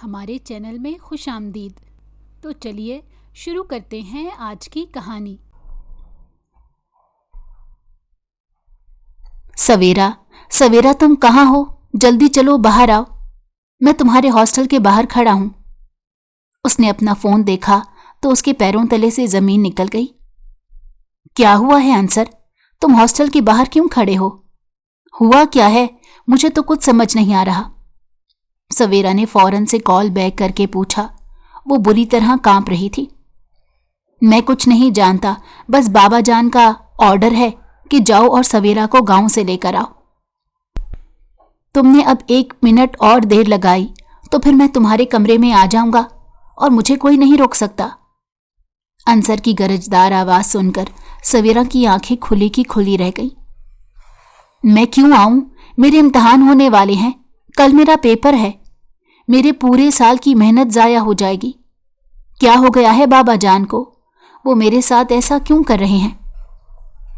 ہمارے چینل میں خوش آمدید۔ تو چلیے شروع کرتے ہیں آج کی کہانی۔ سویرا تم کہاں ہو؟ جلدی چلو باہر آؤ، میں تمہارے ہاسٹل کے باہر کھڑا ہوں۔ اس نے اپنا فون دیکھا تو اس کے پیروں تلے سے زمین نکل گئی۔ کیا ہوا ہے انصر؟ تم ہاسٹل کے باہر کیوں کھڑے ہو؟ ہوا کیا ہے؟ مجھے تو کچھ سمجھ نہیں آ رہا۔ سویرا نے فوراً سے کال بیک کر کے پوچھا۔ وہ بری طرح کانپ رہی تھی۔ میں کچھ نہیں جانتا، بس بابا جان کا آرڈر ہے کہ جاؤ اور سویرا کو گاؤں سے لے کر آؤ۔ تم نے اب 1 منٹ اور دیر لگائی تو پھر میں تمہارے کمرے میں آ جاؤں گا اور مجھے کوئی نہیں روک سکتا۔ انصر کی گرجدار آواز سن کر سویرا کی آنکھیں کھلی کی کھلی رہ گئی۔ میں کیوں آؤں؟ میرے امتحان ہونے والے ہیں، کل میرا پیپر ہے، میرے پورے سال کی محنت ضائع ہو جائے گی۔ کیا ہو گیا ہے بابا جان کو؟ وہ میرے ساتھ ایسا کیوں کر رہے ہیں؟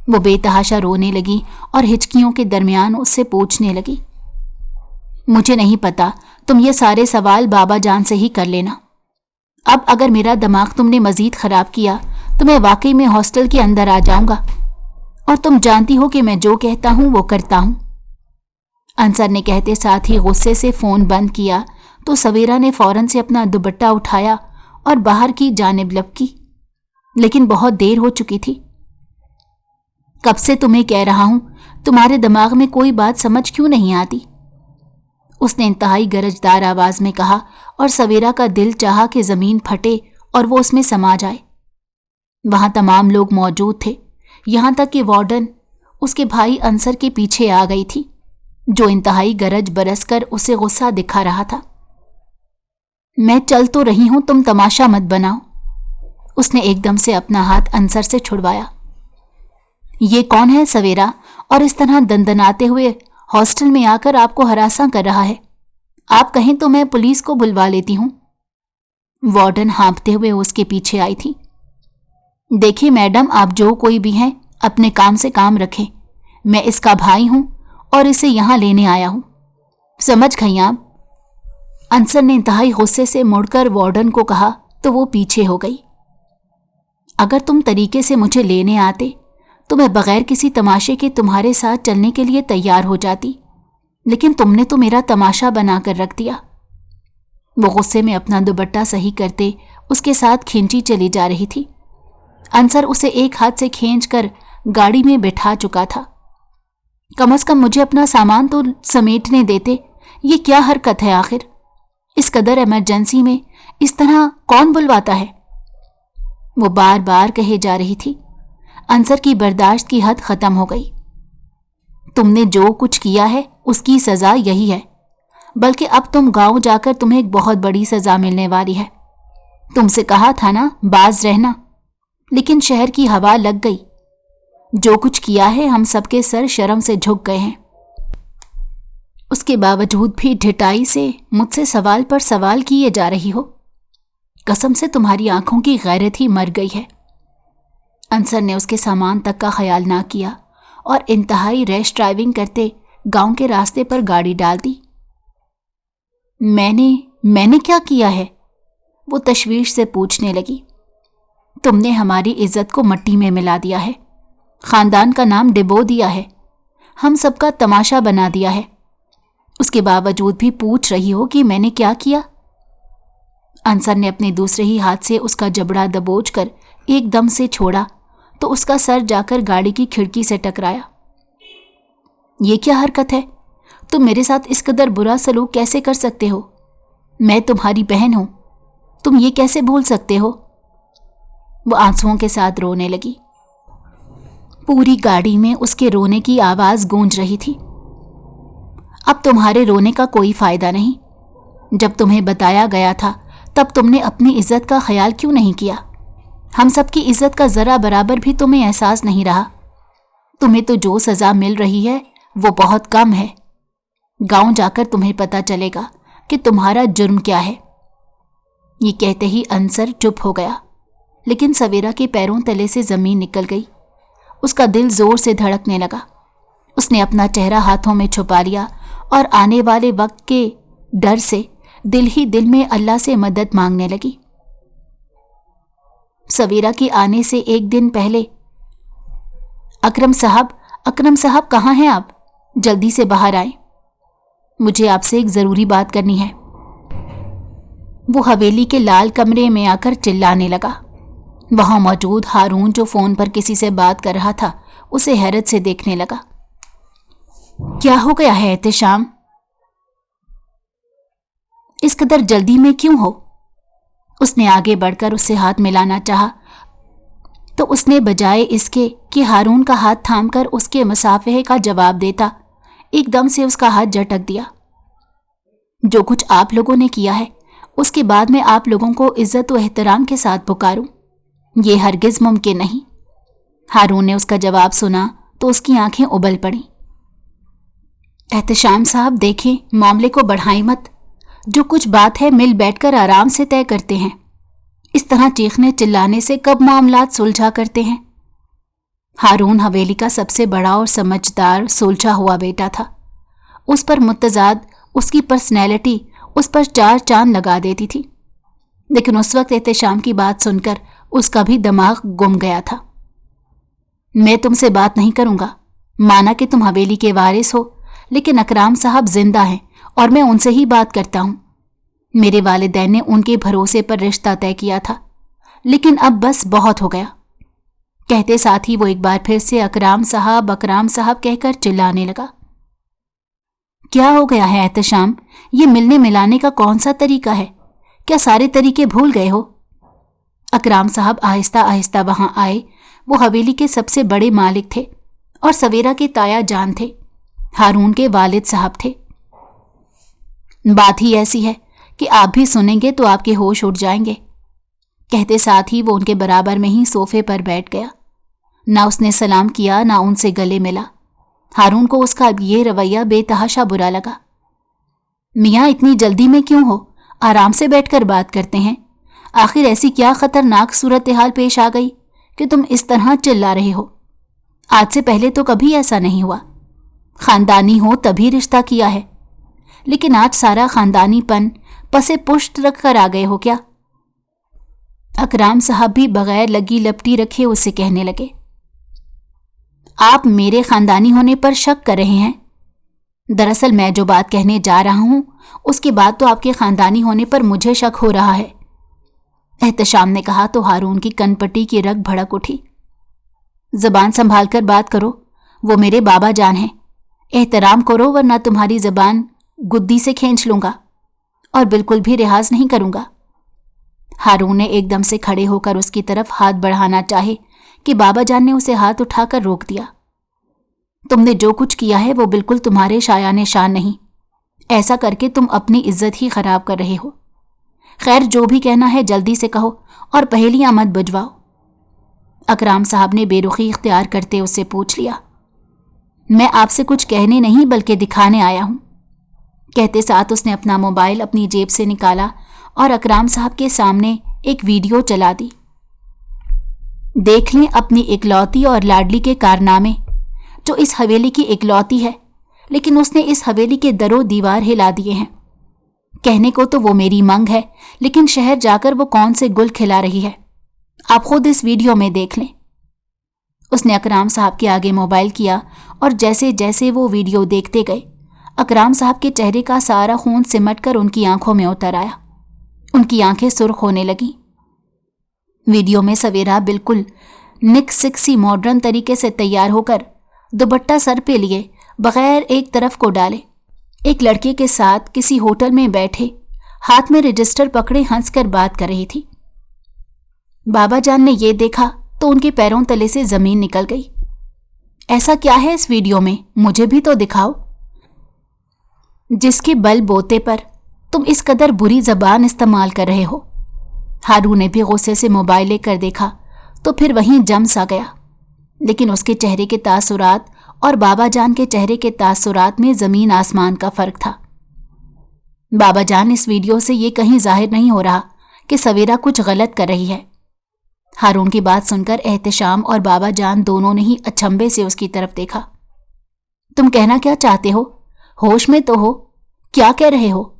وہ بے تحاشا رونے لگی اور ہچکیوں کے درمیان اس سے پوچھنے لگی۔ مجھے نہیں پتا، تم یہ سارے سوال بابا جان سے ہی کر لینا۔ اب اگر میرا دماغ تم نے مزید خراب کیا تو میں واقعی میں ہاسٹل کے اندر آ جاؤں گا، اور تم جانتی ہو کہ میں جو کہتا ہوں وہ کرتا ہوں۔ انصر نے کہتے ساتھ ہی غصے سے فون بند کیا تو سویرا نے فوراً سے اپنا دوپٹہ اٹھایا اور باہر کی جانب لپکی، لیکن بہت دیر ہو چکی تھی۔ کب سے تمہیں کہہ رہا ہوں، تمہارے دماغ میں کوئی بات سمجھ کیوں نہیں آتی؟ اس نے انتہائی گرجدار آواز میں کہا، اور سویرا کا دل چاہا کہ زمین پھٹے اور وہ اس میں سما جائے۔ وہاں تمام لوگ موجود تھے، یہاں تک کہ وارڈن اس کے بھائی انصر کے پیچھے آ گئی تھی، جو انتہائی گرج برس کر اسے غصہ دکھا رہا تھا۔ میں چل تو رہی ہوں، تم تماشا مت بناؤ۔ اس نے ایک دم سے اپنا ہاتھ انصر سے چھڑوایا۔ یہ کون ہے سویرا، اور اس طرح دندناتے ہوئے ہاسٹل میں آ کر آپ کو ہراساں کر رہا ہے؟ آپ کہیں تو میں پولیس کو بلوا لیتی ہوں۔ وارڈن ہانپتے ہوئے اس کے پیچھے آئی تھی۔ دیکھیں میڈم، آپ جو کوئی بھی ہیں اپنے کام سے کام رکھیں، میں اس کا بھائی ہوں اور اسے یہاں لینے آیا ہوں، سمجھ گئیں آپ؟ انصر نے انتہائی غصے سے مڑ کر وارڈن کو کہا تو وہ پیچھے ہو گئی۔ اگر تم طریقے سے مجھے لینے آتے تو میں بغیر کسی تماشے کے تمہارے ساتھ چلنے کے لیے تیار ہو جاتی، لیکن تم نے تو میرا تماشا بنا کر رکھ دیا۔ وہ غصے میں اپنا دوپٹہ صحیح کرتے اس کے ساتھ کھینچی چلی جا رہی تھی۔ انصر اسے ایک ہاتھ سے کھینچ کر گاڑی میں بٹھا چکا تھا۔ کم از کم مجھے اپنا سامان تو سمیٹنے دیتے، یہ کیا حرکت ہے آخر؟ اس قدر ایمرجنسی میں اس طرح کون بلواتا ہے؟ وہ بار بار کہے جا رہی تھی۔ انصر کی برداشت کی حد ختم ہو گئی۔ تم نے جو کچھ کیا ہے اس کی سزا یہی ہے، بلکہ اب تم گاؤں جا کر تمہیں ایک بہت بڑی سزا ملنے والی ہے۔ تم سے کہا تھا نا باز رہنا، لیکن شہر کی ہوا لگ گئی۔ جو کچھ کیا ہے ہم سب کے سر شرم سے جھک گئے ہیں۔ اس کے باوجود بھی ڈھٹائی سے مجھ سے سوال پر سوال کیے جا رہی ہو۔ قسم سے تمہاری آنکھوں کی غیرت ہی مر گئی ہے۔ انصر نے اس کے سامان تک کا خیال نہ کیا اور انتہائی ریش ڈرائیونگ کرتے گاؤں کے راستے پر گاڑی ڈال دی۔ میں نے کیا کیا ہے؟ وہ تشویش سے پوچھنے لگی۔ تم نے ہماری عزت کو مٹی میں ملا دیا ہے، خاندان کا نام ڈبو دیا ہے، ہم سب کا تماشا بنا دیا ہے۔ اس کے باوجود بھی پوچھ رہی ہو کہ میں نے کیا کیا؟ انصر نے اپنے دوسرے ہی ہاتھ سے اس کا جبڑا دبوچ کر ایک دم سے چھوڑا تو اس کا سر جا کر گاڑی کی کھڑکی سے ٹکرایا۔ یہ کیا حرکت ہے؟ تم میرے ساتھ اس قدر برا سلوک کیسے کر سکتے ہو؟ میں تمہاری بہن ہوں، تم یہ کیسے بھول سکتے ہو؟ وہ آنسوؤں کے ساتھ رونے لگی۔ پوری گاڑی میں اس کے رونے کی آواز گونج رہی تھی۔ اب تمہارے رونے کا کوئی فائدہ نہیں۔ جب تمہیں بتایا گیا تھا تب تم نے اپنی عزت کا خیال کیوں نہیں کیا؟ ہم سب کی عزت کا ذرا برابر بھی تمہیں احساس نہیں رہا۔ تمہیں تو جو سزا مل رہی ہے وہ بہت کم ہے۔ گاؤں جا کر تمہیں پتہ چلے گا کہ تمہارا جرم کیا ہے۔ یہ کہتے ہی انصر چپ ہو گیا، لیکن سویرا کے پیروں تلے سے زمین نکل گئی۔ اس کا دل زور سے دھڑکنے لگا۔ اس نے اپنا چہرہ ہاتھوں میں چھپا لیا اور آنے والے وقت کے ڈر سے दिल ही दिल में अल्लाह से मदद मांगने लगी। सवेरा के आने से एक दिन पहले, अकरम साहब कहाँ हैं आप? जल्दी से बाहर आए, मुझे आपसे एक जरूरी बात करनी है। वो हवेली के लाल कमरे में आकर चिल्लाने लगा। वहां मौजूद हारून, जो फोन पर किसी से बात कर रहा था, उसे हैरत से देखने लगा। क्या हो गया है एहतेशाम? इस कदर जल्दी में क्यों हो? उसने आगे बढ़कर उससे हाथ मिलाना चाहा, तो उसने बजाय इसके कि हारून का हाथ थामकर उसके मुसाफहे का जवाब देता, एकदम से उसका हाथ झटक दिया। जो कुछ आप लोगों ने किया है, उसके बाद मैं आप लोगों को इज्जत व एहतराम के साथ पुकारूं, ये हरगिज मुमकिन नहीं। हारून ने उसका जवाब सुना तो उसकी आंखें उबल पड़ी। एहतेशाम साहब देखें, मामले को बढ़ाई मत। जो कुछ बात है मिल बैठकर आराम से तय करते हैं। इस तरह चीखने चिल्लाने से कब मामलात सुलझा करते हैं। हारून हवेली का सबसे बड़ा और समझदार सुलझा हुआ बेटा था। उस पर मुत्तजाद उसकी पर्सनैलिटी उस पर चार चांद लगा देती थी। लेकिन उस वक्त एहतेशाम की बात सुनकर उसका भी दिमाग गुम गया था। मैं तुमसे बात नहीं करूंगा। माना कि तुम हवेली के वारिस हो, लेकिन अकराम साहब जिंदा हैं और मैं उनसे ही बात करता हूं। मेरे वालिदैन ने उनके भरोसे पर रिश्ता तय किया था, लेकिन अब बस बहुत हो गया। कहते साथ ही वो एक बार फिर से अकराम साहब कहकर चिल्लाने लगा। क्या हो गया है एहतेशाम? ये मिलने मिलाने का कौन सा तरीका है? क्या सारे तरीके भूल गए हो? अकराम साहब आहिस्ता आहिस्ता वहां आए। वो हवेली के सबसे बड़े मालिक थे और सवेरा के ताया जान थे। हारून के वालिद साहब थे। बात ही ऐसी है कि आप भी सुनेंगे तो आपके होश उड़ जाएंगे। कहते साथ ही वो उनके बराबर में ही सोफे पर बैठ गया। ना उसने सलाम किया, ना उनसे गले मिला। हारून को उसका अब ये रवैया बेतहाशा बुरा लगा। मियाँ, इतनी जल्दी में क्यों हो? आराम से बैठकर बात करते हैं। आखिर ऐसी क्या खतरनाक सूरत हाल पेश आ गई कि तुम इस तरह चिल्ला रहे हो? आज से पहले तो कभी ऐसा नहीं हुआ। खानदानी हो तभी रिश्ता किया है, लेकिन आज सारा खानदानीपन पसे पुष्ट रख कर आ गए हो क्या? अकराम साहब भी बगैर लगी लपटी रखे उससे कहने लगे। आप मेरे खानदानी होने पर शक कर रहे हैं? दरअसल मैं जो बात कहने जा रहा हूं उसके बाद तो आपके खानदानी होने पर मुझे शक हो रहा है। एहतेशाम ने कहा तो हारून की कनपटी की रग भड़क उठी। जबान संभाल कर बात करो, वो मेरे बाबा जान हैं। एहतराम करो वरना तुम्हारी जबान गुद्दी से खींच लूंगा और बिल्कुल भी रिहाज नहीं करूंगा। हारून ने एकदम से खड़े होकर उसकी तरफ हाथ बढ़ाना चाहे कि बाबा जान ने उसे हाथ उठाकर रोक दिया। तुमने जो कुछ किया है वो बिल्कुल तुम्हारे शायाने शान नहीं। ऐसा करके तुम अपनी इज्जत ही खराब कर रहे हो। खैर, जो भी कहना है जल्दी से कहो और पहेलियां मत बुझवाओ। अकराम साहब ने बेरुखी इख्तियार करते उससे पूछ लिया। मैं आपसे कुछ कहने नहीं बल्कि दिखाने आया हूं। कहते साथ उसने अपना मोबाइल अपनी जेब से निकाला और अकराम साहब के सामने एक वीडियो चला दी। देख लें अपनी इकलौती और लाडली के कारनामे, जो इस हवेली की इकलौती है, लेकिन उसने इस हवेली के दरो दीवार हिला दिए हैं। कहने को तो वो मेरी मंग है, लेकिन शहर जाकर वो कौन से गुल खिला रही है, आप खुद इस वीडियो में देख लें। उसने अकराम साहब के आगे मोबाइल किया और जैसे जैसे वो वीडियो देखते गए, अकराम साहब के चेहरे का सारा खून सिमटकर उनकी आंखों में उतर आया। उनकी आंखें सुर्ख होने लगीं। वीडियो में सवेरा बिल्कुल निक सिक्सी मॉडर्न तरीके से तैयार होकर दुपट्टा सर पे लिए बगैर एक तरफ को डाले एक लड़के के साथ किसी होटल में बैठे हाथ में रजिस्टर पकड़े हंसकर बात कर रही थी। बाबा जान ने ये देखा तो उनके पैरों तले से जमीन निकल गई। ऐसा क्या है इस वीडियो में, मुझे भी तो दिखाओ, जिसके बल बोते पर तुम इस कदर बुरी जबान इस्तेमाल कर रहे हो। हारून ने भी गुस्से से मोबाइल लेकर देखा तो फिर वहीं जम सा गया, लेकिन उसके चेहरे के तासुरात और बाबा जान के चेहरे के तासुरात में जमीन आसमान का फर्क था। बाबा जान, इस वीडियो से ये कहीं जाहिर नहीं हो रहा कि सवेरा कुछ गलत कर रही है। हारून की बात सुनकर एहतेशाम और बाबा जान दोनों ने ही अचंभे से उसकी तरफ देखा। तुम कहना क्या चाहते हो? होश में तो हो, क्या कह रहे हो?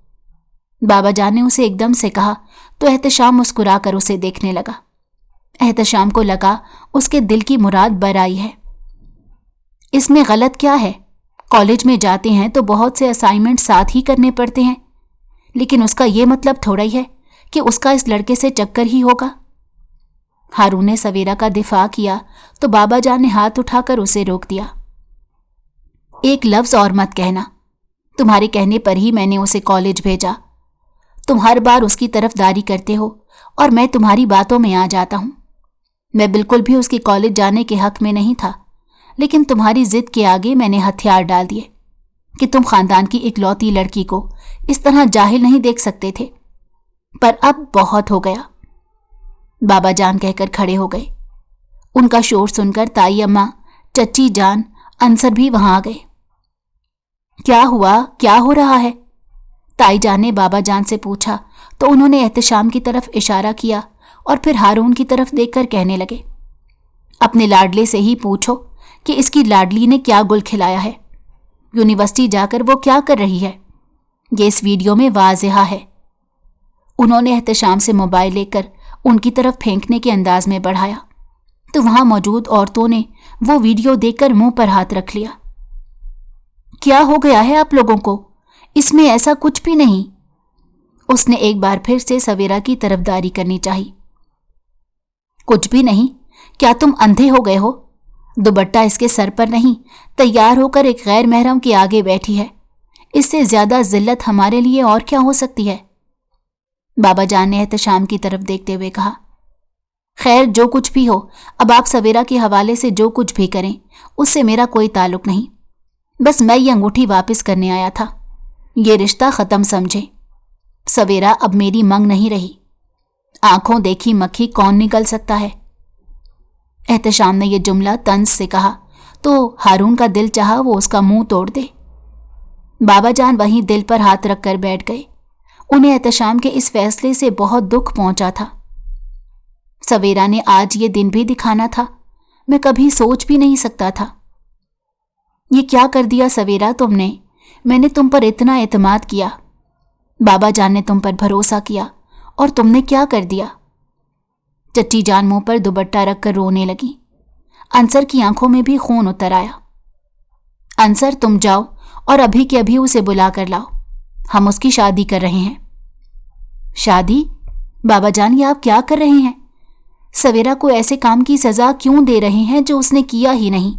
बाबा जान ने उसे एकदम से कहा तो एहतशाम मुस्कुरा कर उसे देखने लगा। एहतशाम को लगा उसके दिल की मुराद बर आई है। इसमें गलत क्या है? कॉलेज में जाते हैं तो बहुत से असाइनमेंट साथ ही करने पड़ते हैं, लेकिन उसका ये मतलब थोड़ा ही है कि उसका इस लड़के से चक्कर ही होगा। हारून ने सवेरा का दिफा किया तो बाबा जान ने हाथ उठाकर उसे रोक दिया। एक लफ्ज और मत कहना, तुम्हारे कहने पर ही मैंने उसे कॉलेज भेजा। तुम हर बार उसकी तरफदारी करते हो और मैं तुम्हारी बातों में आ जाता हूं। मैं बिल्कुल भी उसके कॉलेज जाने के हक में नहीं था, लेकिन तुम्हारी जिद के आगे मैंने हथियार डाल दिए कि तुम खानदान की इकलौती लड़की को इस तरह जाहिल नहीं देख सकते थे। पर अब बहुत हो गया। बाबा जान कहकर खड़े हो गए। उनका शोर सुनकर ताई अम्मा, चच्ची जान, अंसर भी वहां आ गए। क्या हुआ, क्या हो रहा है? ताई जान ने बाबा जान से पूछा तो उन्होंने एहतशाम की तरफ इशारा किया और फिर हारून की तरफ देखकर कहने लगे, अपने लाडले से ही पूछो कि इसकी लाडली ने क्या गुल खिलाया है। यूनिवर्सिटी जाकर वो क्या कर रही है, ये इस वीडियो में वाज़ेहा है। उन्होंने एहतशाम से मोबाइल लेकर उनकी तरफ फेंकने के अंदाज में बढ़ाया तो वहां मौजूद औरतों ने वो वीडियो देखकर मुंह पर हाथ रख लिया। क्या हो गया है आप लोगों को? इसमें ऐसा कुछ भी नहीं। उसने एक बार फिर से सवेरा की तरफदारी करनी चाहिए। कुछ भी नहीं? क्या तुम अंधे हो गए हो? दुपट्टा इसके सर पर नहीं, तैयार होकर एक गैर महरम के आगे बैठी है। इससे ज्यादा जिल्लत हमारे लिए और क्या हो सकती है? बाबा जान ने एहतशाम की तरफ देखते हुए कहा, खैर जो कुछ भी हो, अब आप सवेरा के हवाले से जो कुछ भी करें उससे मेरा कोई ताल्लुक नहीं। बस मैं ये अंगूठी वापस करने आया था। ये रिश्ता खत्म समझे। सवेरा अब मेरी मंग नहीं रही। आंखों देखी मक्खी कौन निकल सकता है? एहतशाम ने यह जुमला तंज से कहा तो हारून का दिल चाहा वो उसका मुंह तोड़ दे। बाबा जान वहीं दिल पर हाथ रखकर बैठ गए। उन्हें एहतशाम के इस फैसले से बहुत दुख पहुंचा था। सवेरा ने आज ये दिन भी दिखाना था, मैं कभी सोच भी नहीं सकता था। ये क्या कर दिया सवेरा तुमने? मैंने तुम पर इतना एतमाद किया, बाबा जान ने तुम पर भरोसा किया और तुमने क्या कर दिया? चच्ची जान मुंह पर दुपट्टा रखकर रोने लगी। अंसर की आंखों में भी खून उतर आया। अंसर तुम जाओ और अभी के अभी उसे बुला कर लाओ, हम उसकी शादी कर रहे हैं। शादी? बाबा जान ये आप क्या कर रहे हैं? सवेरा को ऐसे काम की सजा क्यों दे रहे हैं जो उसने किया ही नहीं?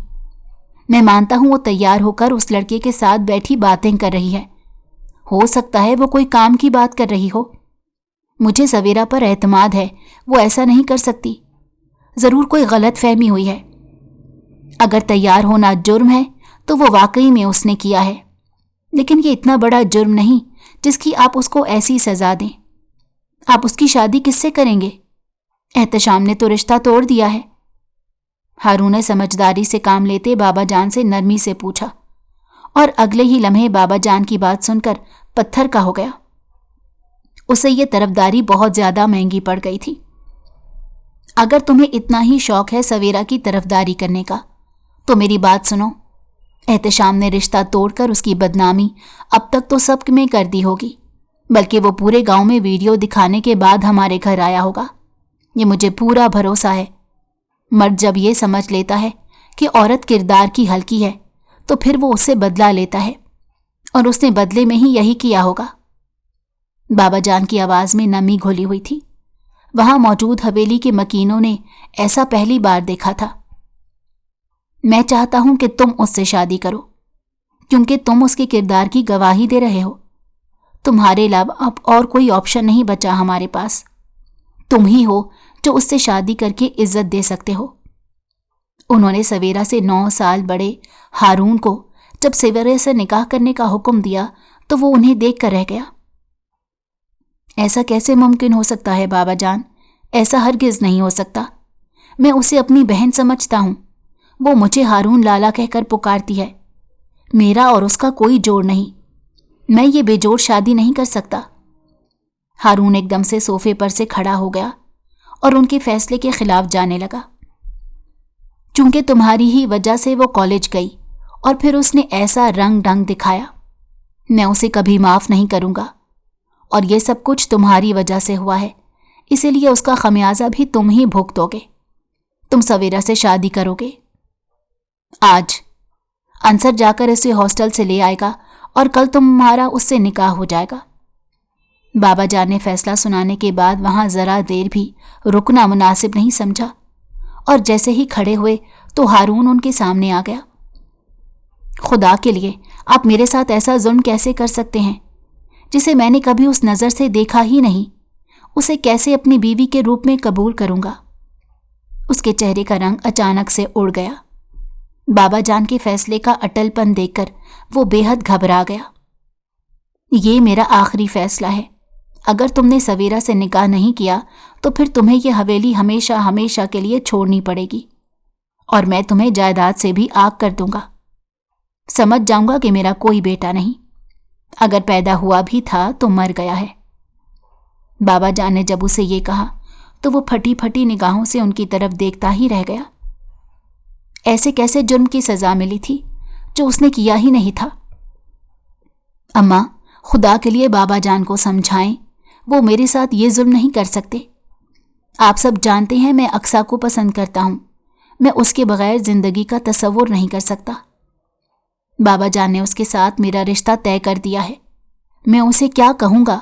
मैं मानता हूं वो तैयार होकर उस लड़के के साथ बैठी बातें कर रही है। हो सकता है वो कोई काम की बात कर रही हो। मुझे सवेरा पर एतमाद है, वो ऐसा नहीं कर सकती। जरूर कोई गलत फहमी हुई है। अगर तैयार होना जुर्म है तो वो वाकई में उसने किया है, लेकिन ये इतना बड़ा जुर्म नहीं जिसकी आप उसको ऐसी सजा दें। आप उसकी शादी किससे करेंगे? एहतशाम ने तो रिश्ता तोड़ दिया है। हारून ने समझदारी से काम लेते बाबा जान से नरमी से पूछा और अगले ही लम्हे बाबा जान की बात सुनकर पत्थर का हो गया। उसे ये तरफदारी बहुत ज्यादा महंगी पड़ गई थी। अगर तुम्हें इतना ही शौक है सवेरा की तरफदारी करने का तो मेरी बात सुनो। एहतशाम ने रिश्ता तोड़कर उसकी बदनामी अब तक तो सब में कर दी होगी, बल्कि वो पूरे गांव में वीडियो दिखाने के बाद हमारे घर आया होगा। ये मुझे पूरा भरोसा है। मर्द जब ये समझ लेता है कि औरत किरदार की हल्की है तो फिर वो उससे बदला लेता है, और उसने बदले में ही यही किया होगा। बाबा जान की आवाज में नमी घुली हुई थी। वहां मौजूद हवेली के मकीनों ने ऐसा पहली बार देखा था। मैं चाहता हूं कि तुम उससे शादी करो, क्योंकि तुम उसके किरदार की गवाही दे रहे हो। तुम्हारे अलावा अब और कोई ऑप्शन नहीं बचा हमारे पास। तुम ही हो जो उससे शादी करके इज्जत दे सकते हो। उन्होंने सवेरा से 9 साल बड़े हारून को जब सवेरे से निकाह करने का हुक्म दिया तो वो उन्हें देख कर रह गया। ऐसा कैसे मुमकिन हो सकता है बाबा जान? ऐसा हरगिज नहीं हो सकता। मैं उसे अपनी बहन समझता हूं। वो मुझे हारून लाला कहकर पुकारती है। मेरा और उसका कोई जोड़ नहीं। मैं ये बेजोड़ शादी नहीं कर सकता। हारून एकदम से सोफे पर से खड़ा हो गया और उनके फैसले के खिलाफ जाने लगा। चूंकि तुम्हारी ही वजह से वो कॉलेज गई और फिर उसने ऐसा रंग ढंग दिखाया, मैं उसे कभी माफ नहीं करूंगा اور یہ سب کچھ تمہاری وجہ سے ہوا ہے، اسی لیے اس کا خمیازہ بھی تم ہی بھگتو گے۔ تم سویرا سے شادی کرو گے آج۔ انصر جا کر اسے ہاسٹل سے لے آئے گا اور کل تمہارا اس سے نکاح ہو جائے گا۔ بابا جان نے فیصلہ سنانے کے بعد وہاں ذرا دیر بھی رکنا مناسب نہیں سمجھا، اور جیسے ہی کھڑے ہوئے تو ہارون ان کے سامنے آ گیا۔ خدا کے لیے آپ میرے ساتھ ایسا ظلم کیسے کر سکتے ہیں، جسے میں نے کبھی اس نظر سے دیکھا ہی نہیں؟ اسے کیسے اپنی بیوی کے روپ میں قبول کروں گا؟ اس کے چہرے کا رنگ اچانک سے اڑ گیا۔ بابا جان کے فیصلے کا اٹل پن دیکھ کر وہ بے حد گھبرا گیا۔ یہ میرا آخری فیصلہ ہے، اگر تم نے سویرا سے نکاح نہیں کیا تو پھر تمہیں یہ حویلی ہمیشہ ہمیشہ کے لیے چھوڑنی پڑے گی، اور میں تمہیں جائیداد سے بھی آگ کر دوں گا۔ سمجھ جاؤں گا کہ میرا کوئی بیٹا نہیں، اگر پیدا ہوا بھی تھا تو مر گیا ہے۔ بابا جان نے جب اسے یہ کہا تو وہ پھٹی پھٹی نگاہوں سے ان کی طرف دیکھتا ہی رہ گیا۔ ایسے کیسے جرم کی سزا ملی تھی جو اس نے کیا ہی نہیں تھا؟ اماں، خدا کے لیے بابا جان کو سمجھائیں، وہ میرے ساتھ یہ ظلم نہیں کر سکتے۔ آپ سب جانتے ہیں میں اقصیٰ کو پسند کرتا ہوں، میں اس کے بغیر زندگی کا تصور نہیں کر سکتا۔ بابا جان نے اس کے ساتھ میرا رشتہ طے کر دیا ہے، میں اسے کیا کہوں گا؟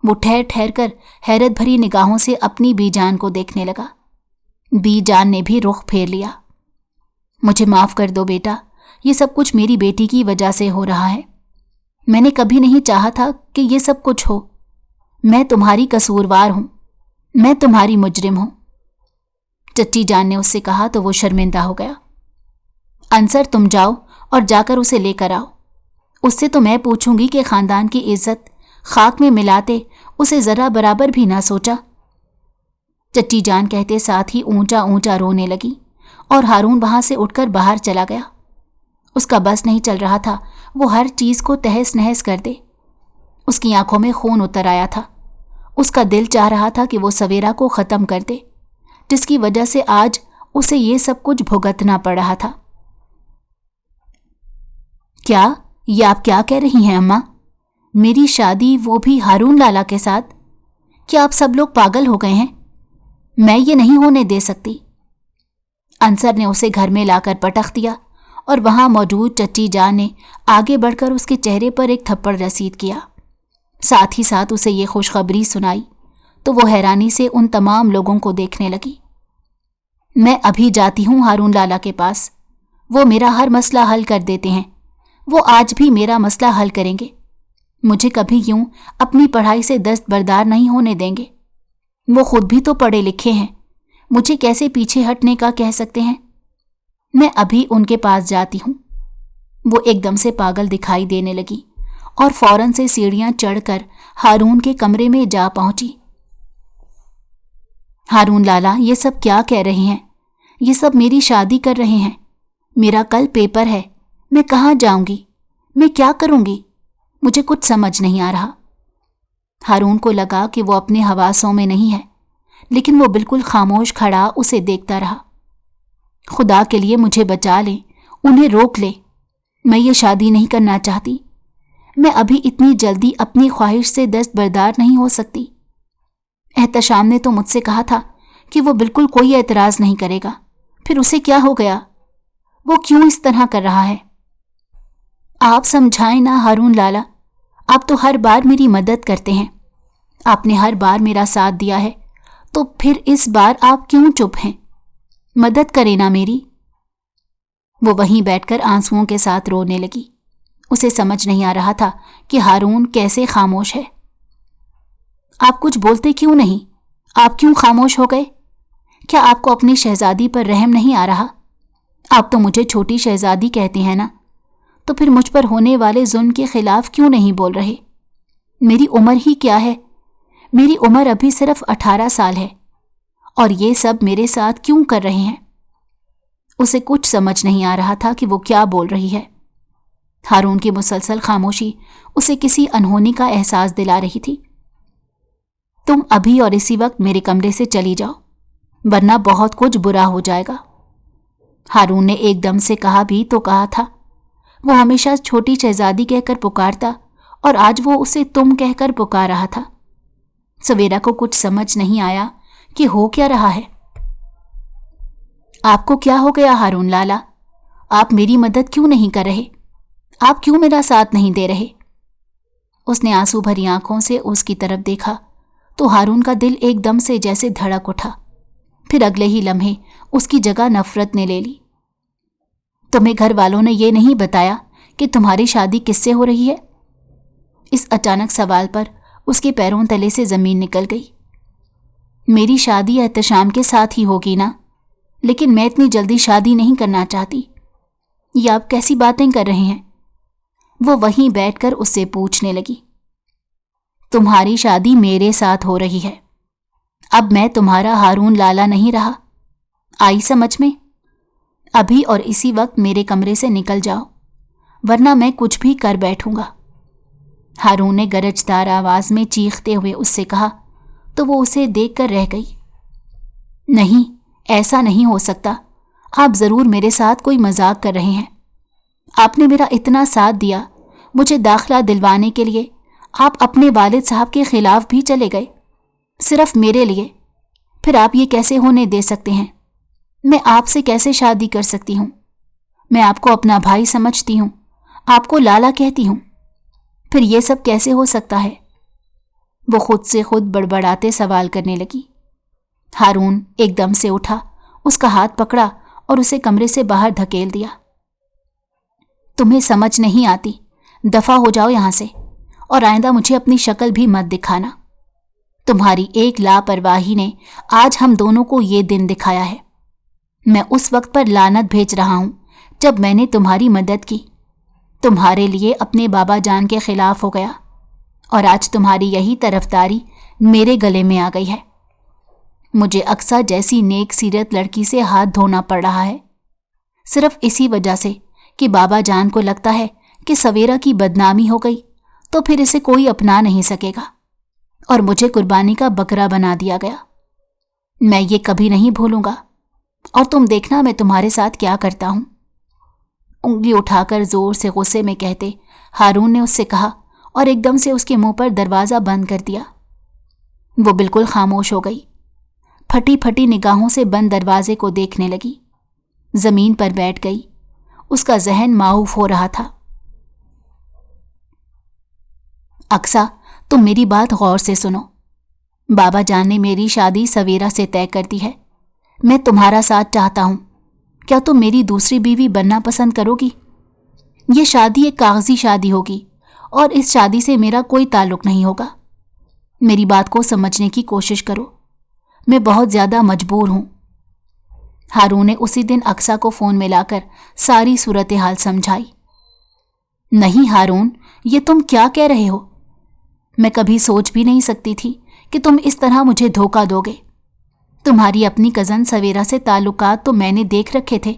وہ ٹھہر ٹھہر کر حیرت بھری نگاہوں سے اپنی بی جان کو دیکھنے لگا۔ بی جان نے بھی رخ پھیر لیا۔ مجھے معاف کر دو بیٹا، یہ سب کچھ میری بیٹی کی وجہ سے ہو رہا ہے۔ میں نے کبھی نہیں چاہا تھا کہ یہ سب کچھ ہو۔ میں تمہاری قصوروار ہوں، میں تمہاری مجرم ہوں۔ چچی جان نے اس سے کہا تو وہ شرمندہ ہو گیا۔ انصر تم جاؤ اور جا کر اسے لے کر آؤ۔ اس سے تو میں پوچھوں گی کہ خاندان کی عزت خاک میں ملاتے اسے ذرا برابر بھی نہ سوچا۔ چچی جان کہتے ساتھ ہی اونچا اونچا رونے لگی، اور ہارون وہاں سے اٹھ کر باہر چلا گیا۔ اس کا بس نہیں چل رہا تھا وہ ہر چیز کو تہس نہس کر دے۔ اس کی آنکھوں میں خون اتر آیا تھا۔ اس کا دل چاہ رہا تھا کہ وہ سویرا کو ختم کر دے، جس کی وجہ سے آج اسے یہ سب کچھ بھگتنا پڑ رہا تھا۔ کیا یہ آپ کیا کہہ رہی ہیں اماں؟ میری شادی وہ بھی ہارون لالا کے ساتھ؟ کیا آپ سب لوگ پاگل ہو گئے ہیں؟ میں یہ نہیں ہونے دے سکتی۔ انصر نے اسے گھر میں لا کر پٹخ دیا، اور وہاں موجود چچی جان نے آگے بڑھ کر اس کے چہرے پر ایک تھپڑ رسید کیا، ساتھ ہی ساتھ اسے یہ خوشخبری سنائی تو وہ حیرانی سے ان تمام لوگوں کو دیکھنے لگی۔ میں ابھی جاتی ہوں ہارون لالا کے پاس، وہ میرا ہر مسئلہ حل کر دیتے ہیں، وہ آج بھی میرا مسئلہ حل کریں گے، مجھے کبھی یوں اپنی پڑھائی سے دستبردار نہیں ہونے دیں گے۔ وہ خود بھی تو پڑھے لکھے ہیں، مجھے کیسے پیچھے ہٹنے کا کہہ سکتے ہیں؟ میں ابھی ان کے پاس جاتی ہوں۔ وہ ایک دم سے پاگل دکھائی دینے لگی اور فوراً سے سیڑھیاں چڑھ کر ہارون کے کمرے میں جا پہنچی۔ ہارون لالا، یہ سب کیا کہہ رہے ہیں؟ یہ سب میری شادی کر رہے ہیں، میرا کل پیپر ہے، میں کہاں جاؤں گی؟ میں کیا کروں گی؟ مجھے کچھ سمجھ نہیں آ رہا۔ ہارون کو لگا کہ وہ اپنے حواسوں میں نہیں ہے، لیکن وہ بالکل خاموش کھڑا اسے دیکھتا رہا۔ خدا کے لیے مجھے بچا لیں، انہیں روک لیں، میں یہ شادی نہیں کرنا چاہتی، میں ابھی اتنی جلدی اپنی خواہش سے دستبردار نہیں ہو سکتی۔ احتشام نے تو مجھ سے کہا تھا کہ وہ بالکل کوئی اعتراض نہیں کرے گا، پھر اسے کیا ہو گیا؟ وہ کیوں اس طرح کر رہا ہے؟ آپ سمجھائیں نا ہارون لالا، آپ تو ہر بار میری مدد کرتے ہیں، آپ نے ہر بار میرا ساتھ دیا ہے، تو پھر اس بار آپ کیوں چپ ہیں؟ مدد کریں نا میری۔ وہ وہیں بیٹھ کر آنسوؤں کے ساتھ رونے لگی۔ اسے سمجھ نہیں آ رہا تھا کہ ہارون کیسے خاموش ہے۔ آپ کچھ بولتے کیوں نہیں؟ آپ کیوں خاموش ہو گئے؟ کیا آپ کو اپنی شہزادی پر رحم نہیں آ رہا؟ آپ تو مجھے چھوٹی شہزادی کہتے ہیں نا، تو پھر مجھ پر ہونے والے ظلم کے خلاف کیوں نہیں بول رہے؟ میری عمر ہی کیا ہے؟ میری عمر ابھی صرف 18 سال ہے، اور یہ سب میرے ساتھ کیوں کر رہے ہیں؟ اسے کچھ سمجھ نہیں آ رہا تھا کہ وہ کیا بول رہی ہے۔ ہارون کی مسلسل خاموشی اسے کسی انہونی کا احساس دلا رہی تھی۔ تم ابھی اور اسی وقت میرے کمرے سے چلی جاؤ، ورنہ بہت کچھ برا ہو جائے گا۔ ہارون نے ایک دم سے کہا بھی تو کہا تھا، وہ ہمیشہ چھوٹی شہزادی کہہ کر پکارتا और आज वो उसे तुम कहकर पुकार रहा था। सवेरा को कुछ समझ नहीं आया कि हो क्या रहा है। आपको क्या हो गया हारून लाला? आप मेरी मदद क्यों नहीं कर रहे? आप क्यों मेरा साथ नहीं दे रहे? उसने आंसू भरी आंखों से उसकी तरफ देखा तो हारून का दिल एकदम से जैसे धड़क उठा। फिर अगले ही लम्हे उसकी जगह नफरत ने ले ली। तुम्हें घर वालों ने ये नहीं बताया कि तुम्हारी शादी किससे हो रही है? इस अचानक सवाल पर उसके पैरों तले से जमीन निकल गई। मेरी शादी एहतशाम के साथ ही होगी ना, लेकिन मैं इतनी जल्दी शादी नहीं करना चाहती। ये आप कैसी बातें कर रहे हैं? वो वहीं बैठकर उससे पूछने लगी। तुम्हारी शादी मेरे साथ हो रही है। अब मैं तुम्हारा हारून लाला नहीं रहा। आई समझ में? अभी और इसी वक्त मेरे कमरे से निकल जाओ, वरना मैं कुछ भी कर बैठूंगा। हारून ने गरजदार आवाज में चीखते हुए उससे कहा तो वो उसे देखकर रह गई। नहीं, ऐसा नहीं हो सकता। आप जरूर मेरे साथ कोई मजाक कर रहे हैं। आपने मेरा इतना साथ दिया, मुझे दाखिला दिलवाने के लिए आप अपने वालिद साहब के खिलाफ भी चले गए, सिर्फ मेरे लिए। फिर आप ये कैसे होने दे सकते हैं? मैं आपसे कैसे शादी कर सकती हूँ? मैं आपको अपना भाई समझती हूँ, आपको लाला कहती हूँ। फिर ये सब कैसे हो सकता है? वो खुद से खुद बड़बड़ाते सवाल करने लगी। हारून एकदम से उठा, उसका हाथ पकड़ा और उसे कमरे से बाहर धकेल दिया। तुम्हें समझ नहीं आती, दफा हो जाओ यहां से, और आइंदा मुझे अपनी शक्ल भी मत दिखाना। तुम्हारी एक लापरवाही ने आज हम दोनों को ये दिन दिखाया है। मैं उस वक्त पर लानत भेज रहा हूं जब मैंने तुम्हारी मदद की, तुम्हारे लिए अपने बाबा जान के खिलाफ हो गया, और आज तुम्हारी यही तरफदारी मेरे गले में आ गई है। मुझे अक्सा जैसी नेक सीरत लड़की से हाथ धोना पड़ रहा है, सिर्फ इसी वजह से कि बाबा जान को लगता है कि सवेरा की बदनामी हो गई तो फिर इसे कोई अपना नहीं सकेगा, और मुझे कुर्बानी का बकरा बना दिया गया। मैं ये कभी नहीं भूलूंगा, और तुम देखना मैं तुम्हारे साथ क्या करता हूं। उंगली उठाकर जोर से गुस्से में कहते हारून ने उससे कहा, और एकदम से उसके मुंह पर दरवाजा बंद कर दिया। वो बिल्कुल खामोश हो गई, फटी फटी निगाहों से बंद दरवाजे को देखने लगी। जमीन पर बैठ गई, उसका जहन माऊफ हो रहा था। अक्सा, तुम मेरी बात गौर से सुनो। बाबा जान ने मेरी शादी सवेरा से तय कर दी है। मैं तुम्हारा साथ चाहता हूं। क्या तुम मेरी दूसरी बीवी बनना पसंद करोगी? ये शादी एक कागजी शादी होगी, और इस शादी से मेरा कोई ताल्लुक नहीं होगा। मेरी बात को समझने की कोशिश करो, मैं बहुत ज्यादा मजबूर हूं। हारून ने उसी दिन अक्सा को फोन में लाकर सारी सूरत हाल समझाई। नहीं हारून, ये तुम क्या कह रहे हो? मैं कभी सोच भी नहीं सकती थी कि तुम इस तरह मुझे धोखा दोगे। तुम्हारी अपनी कज़न सवेरा से ताल्लुकात तो मैंने देख रखे थे।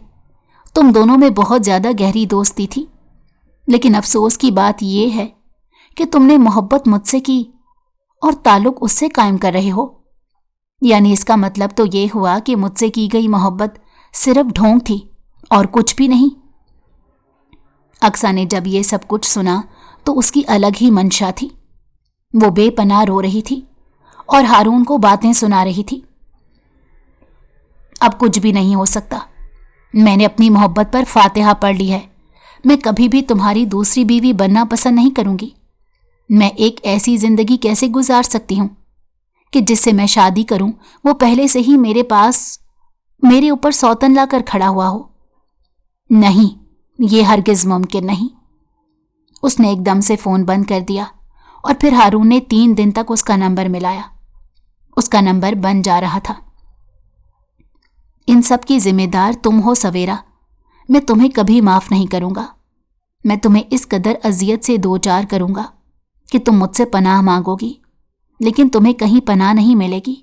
तुम दोनों में बहुत ज्यादा गहरी दोस्ती थी, लेकिन अफसोस की बात यह है कि तुमने मोहब्बत मुझसे की और ताल्लुक उससे कायम कर रहे हो। यानी इसका मतलब तो ये हुआ कि मुझसे की गई मोहब्बत सिर्फ ढोंग थी और कुछ भी नहीं। अक्सा ने जब ये सब कुछ सुना तो उसकी अलग ही मंशा थी। वो बेपनाह रो रही थी और हारून को बातें सुना रही थी। अब कुछ भी नहीं हो सकता। मैंने अपनी मोहब्बत पर फातिहा पढ़ ली है। मैं कभी भी तुम्हारी दूसरी बीवी बनना पसंद नहीं करूंगी। मैं एक ऐसी जिंदगी कैसे गुजार सकती हूं कि जिससे मैं शादी करूं वो पहले से ही मेरे ऊपर सौतन लाकर खड़ा हुआ हो। नहीं, ये हरगिज मुमकिन नहीं। उसने एकदम से फोन बंद कर दिया और फिर हारून ने 3 दिन तक उसका नंबर मिलाया। उसका नंबर बंद जा रहा था। इन सब की जिम्मेदार तुम हो सवेरा। मैं तुम्हें कभी माफ नहीं करूंगा। मैं तुम्हें इस कदर अजियत से 2-4 करूंगा कि तुम मुझसे पनाह मांगोगी, लेकिन तुम्हें कहीं पनाह नहीं मिलेगी।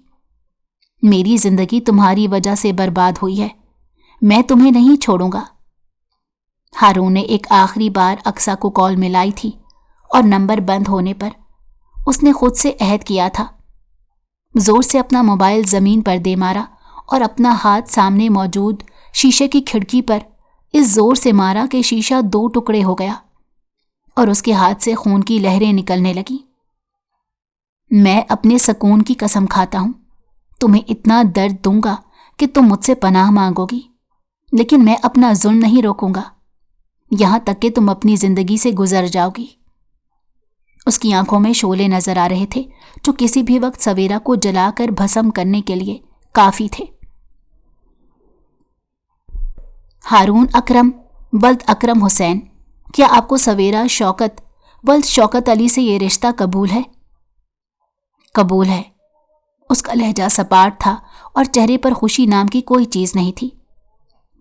मेरी जिंदगी तुम्हारी वजह से बर्बाद हुई है। मैं तुम्हें नहीं छोड़ूंगा। हारून ने एक आखिरी बार अक्सा को कॉल मिलाई थी और नंबर बंद होने पर उसने खुद से अहद किया था। जोर से अपना मोबाइल जमीन पर दे मारा और अपना हाथ सामने मौजूद शीशे की खिड़की पर इस जोर से मारा कि शीशा 2 टुकड़े हो गया اور اس کے ہاتھ سے خون کی لہریں نکلنے لگیں۔ میں اپنے سکون کی قسم کھاتا ہوں، تمہیں اتنا درد دوں گا کہ تم مجھ سے پناہ مانگو گی، لیکن میں اپنا ظلم نہیں روکوں گا یہاں تک کہ تم اپنی زندگی سے گزر جاؤ گی۔ اس کی آنکھوں میں شعلے نظر آ رہے تھے جو کسی بھی وقت سویرا کو جلا کر بھسم کرنے کے لیے کافی تھے۔ ہارون اکرم ولد اکرم حسین، کیا آپ کو سویرا شوکت ولد شوکت علی سے یہ رشتہ قبول ہے؟ قبول ہے۔ اس کا لہجہ سپاٹ تھا اور چہرے پر خوشی نام کی کوئی چیز نہیں تھی۔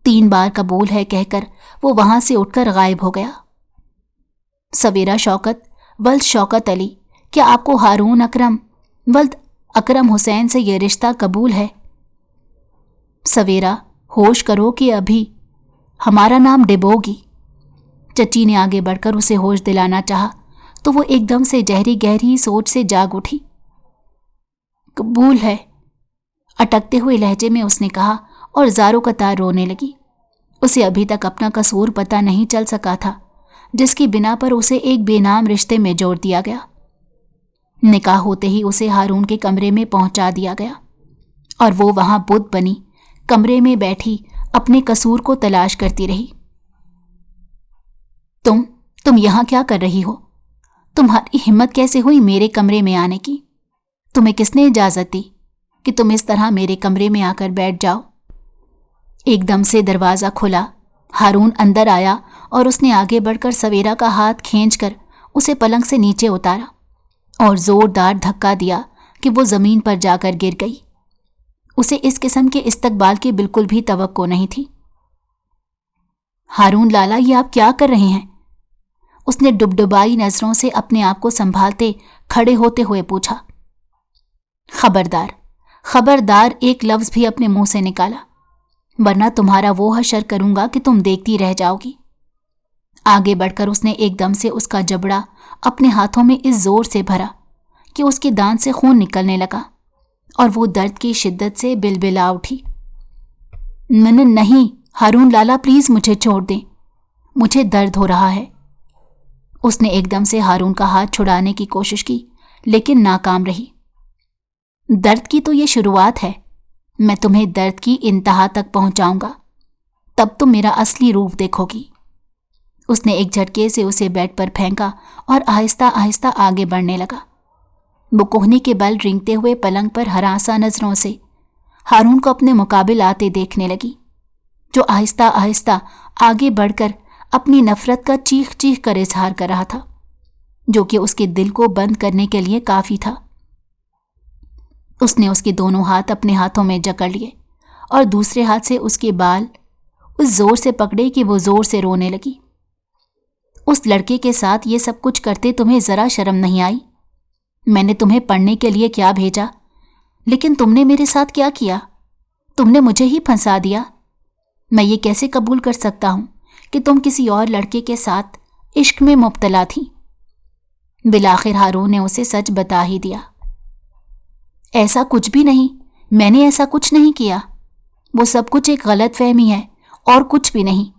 3 بار قبول ہے کہہ کر وہ وہاں سے اٹھ کر غائب ہو گیا۔ سویرا شوکت ولد شوکت علی، کیا آپ کو ہارون اکرم ولد اکرم حسین سے یہ رشتہ قبول ہے؟ سویرا، ہوش کرو کہ ابھی ہمارا نام ڈبوگی۔ چچی نے آگے بڑھ کر اسے ہوش دلانا چاہا تو وہ ایک دم سے گہری سوچ سے جاگ اٹھی۔ قبول ہے، اٹکتے ہوئے لہجے میں اس نے کہا اور زاروں قطار رونے لگی۔ اسے ابھی تک اپنا قصور پتہ نہیں چل سکا تھا جس کی بنا پر اسے ایک بے نام رشتے میں جوڑ دیا گیا۔ نکاح ہوتے ہی اسے ہارون کے کمرے میں پہنچا دیا گیا اور وہ وہاں بت بنی کمرے میں بیٹھی اپنے قصور کو تلاش کرتی رہی۔ تم یہاں کیا کر رہی ہو؟ تمہاری ہمت کیسے ہوئی میرے کمرے میں آنے کی؟ تمہیں کس نے اجازت دی کہ تم اس طرح میرے کمرے میں آ کر بیٹھ جاؤ؟ ایک دم سے دروازہ کھلا، ہارون اندر آیا اور اس نے آگے بڑھ کر سویرا کا ہاتھ کھینچ کر اسے پلنگ سے نیچے اتارا اور زوردار دھکا دیا کہ وہ زمین پر جا کر گر گئی۔ اسے اس قسم کے استقبال کی بالکل بھی توقع نہیں تھی۔ ہارون لالا، یہ آپ کیا کر رہے ہیں؟ اس نے ڈبڈبائی نظروں سے اپنے آپ کو سنبھالتے کھڑے ہوتے ہوئے پوچھا۔ خبردار ایک لفظ بھی اپنے منہ سے نکالا، ورنہ تمہارا وہ حشر کروں گا کہ تم دیکھتی رہ جاؤ گی۔ آگے بڑھ کر اس نے ایک دم سے اس کا جبڑا اپنے ہاتھوں میں اس زور سے بھرا کہ اس کے دانت سے خون نکلنے لگا اور وہ درد کی شدت سے بلبلا اٹھی۔ نہیں ہارون لالا، پلیز مجھے چھوڑ دیں، مجھے درد ہو رہا ہے۔ اس نے ایک دم سے ہارون کا ہاتھ چھڑانے کی کوشش کی لیکن ناکام رہی۔ درد کی تو یہ شروعات ہے، میں تمہیں درد کی انتہا تک پہنچاؤں گا، تب تم میرا اصلی روپ دیکھو گی۔ اس نے ایک جھٹکے سے اسے بیڈ پر پھینکا اور آہستہ آہستہ آگے بڑھنے لگا۔ وہ کوہنی کے بل رینگتے ہوئے پلنگ پر ہراساں نظروں سے ہارون کو اپنے مقابل آتے دیکھنے لگی، جو آہستہ آہستہ آگے بڑھ کر اپنی نفرت کا چیخ چیخ کر اظہار کر رہا تھا، جو کہ اس کے دل کو بند کرنے کے لیے کافی تھا۔ اس نے اس کے دونوں ہاتھ اپنے ہاتھوں میں جکڑ لیے اور دوسرے ہاتھ سے اس کے بال اس زور سے پکڑے کہ وہ زور سے رونے لگی۔ اس لڑکے کے ساتھ یہ سب کچھ کرتے تمہیں ذرا شرم نہیں آئی؟ میں نے تمہیں پڑھنے کے لیے کیا بھیجا، لیکن تم نے میرے ساتھ کیا کیا؟ تم نے مجھے ہی پھنسا دیا۔ میں یہ کیسے قبول کر سکتا ہوں کہ تم کسی اور لڑکے کے ساتھ عشق میں مبتلا تھی؟ بالآخر ہارون نے اسے سچ بتا ہی دیا۔ ایسا کچھ بھی نہیں، میں نے ایسا کچھ نہیں کیا، وہ سب کچھ ایک غلط فہمی ہے اور کچھ بھی نہیں،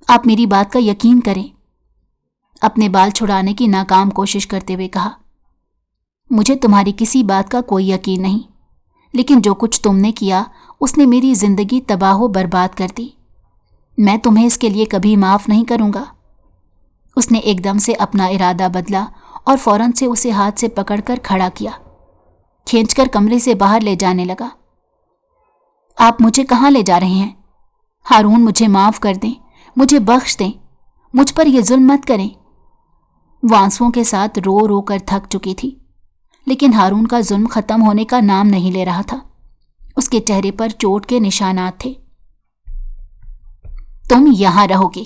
آپ میری بات کا یقین کریں۔ اپنے بال چھڑانے کی ناکام کوشش کرتے ہوئے کہا، مجھے تمہاری کسی بات کا کوئی یقین نہیں، لیکن جو کچھ تم نے کیا اس نے میری زندگی تباہ و برباد کر دی، میں تمہیں اس کے لیے کبھی معاف نہیں کروں گا۔ اس نے ایک دم سے اپنا ارادہ بدلا اور فوراً سے اسے ہاتھ سے پکڑ کر کھڑا کیا، کھینچ کر کمرے سے باہر لے جانے لگا۔ آپ مجھے کہاں لے جا رہے ہیں؟ ہارون، مجھے معاف کر دیں، مجھے بخش دیں، مجھ پر یہ ظلم مت کریں۔ وہ آنسوؤں کے ساتھ رو رو کر تھک چکی تھی، لیکن ہارون کا ظلم ختم ہونے کا نام نہیں لے رہا تھا۔ اس کے چہرے پر چوٹ کے نشانات تھے۔ تم یہاں رہو گے،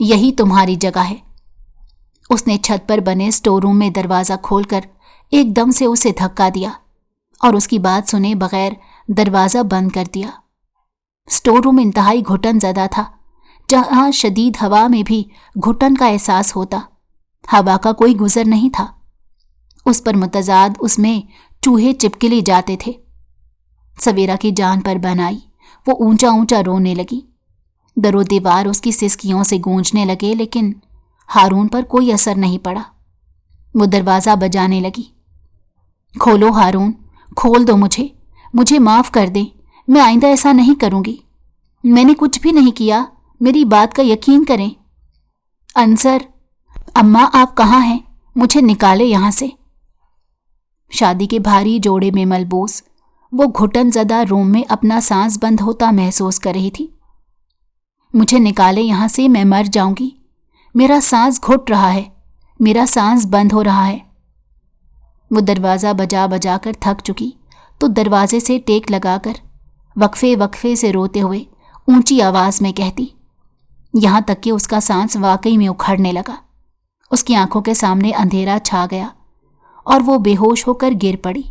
یہی تمہاری جگہ ہے۔ اس نے چھت پر بنے اسٹور روم میں دروازہ کھول کر ایک دم سے اسے دھکا دیا اور اس کی بات سنے بغیر دروازہ بند کر دیا۔ اسٹور روم انتہائی گھٹن زدہ تھا، جہاں شدید ہوا میں بھی گھٹن کا احساس ہوتا، ہوا کا کوئی گزر نہیں تھا۔ اس پر متضاد اس میں چوہے چپکلی جاتے تھے۔ سویرا کی جان پر بن آئی، وہ اونچا اونچا رونے لگی۔ در و دیوار اس کی سسکیوں سے گونجنے لگے، لیکن हारून पर कोई असर नहीं पड़ा। वो दरवाज़ा बजाने लगी। खोलो हारून, खोल दो मुझे माफ़ कर दें, मैं आइंदा ऐसा नहीं करूँगी। मैंने कुछ भी नहीं किया, मेरी बात का यकीन करें। अंसर, अम्मा आप कहाँ हैं? मुझे निकाले यहाँ से। शादी के भारी जोड़े में मलबूस वो घुटन ज़दा रूम में अपना सांस बंद होता महसूस कर रही थी। मुझे निकाले यहाँ से, मैं मर जाऊंगी। मेरा सांस घुट रहा है, मेरा सांस बंद हो रहा है। वो दरवाज़ा बजा बजा कर थक चुकी तो दरवाजे से टेक लगाकर वक्फे वक्फे से रोते हुए ऊंची आवाज़ में कहती, यहाँ तक कि उसका सांस वाकई में उखड़ने लगा। उसकी आंखों के सामने अंधेरा छा गया और वो बेहोश होकर गिर पड़ी।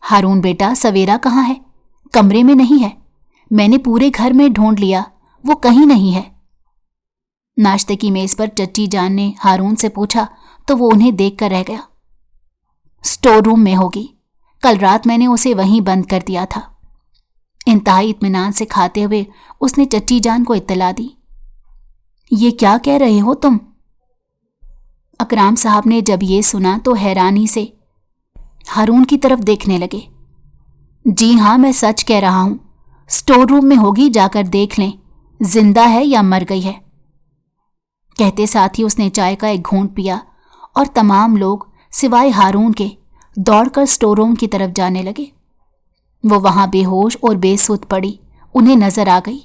हारून बेटा, सवेरा कहाँ है? कमरे में नहीं है। मैंने पूरे घर में ढूंढ लिया, वो कहीं नहीं है। नाश्ते की मेज पर चच्ची जान ने हारून से पूछा तो वो उन्हें देखकर रह गया। स्टोर रूम में होगी, कल रात मैंने उसे वहीं बंद कर दिया था। इंतहाई इत्मीनान से खाते हुए उसने चच्ची जान को इत्तला दी। ये क्या कह रहे हो तुम? अकराम साहब ने जब ये सुना तो हैरानी से हारून की तरफ देखने लगे। जी हाँ, मैं सच कह रहा हूं, स्टोर रूम में होगी, जाकर देख लें, जिंदा है या मर गई है। कहते साथ ही उसने चाय का एक घूंट पिया और तमाम लोग सिवाय हारून के दौड़कर स्टोर रूम की तरफ जाने लगे। वो वहां बेहोश और बेसुध पड़ी उन्हें नजर आ गई,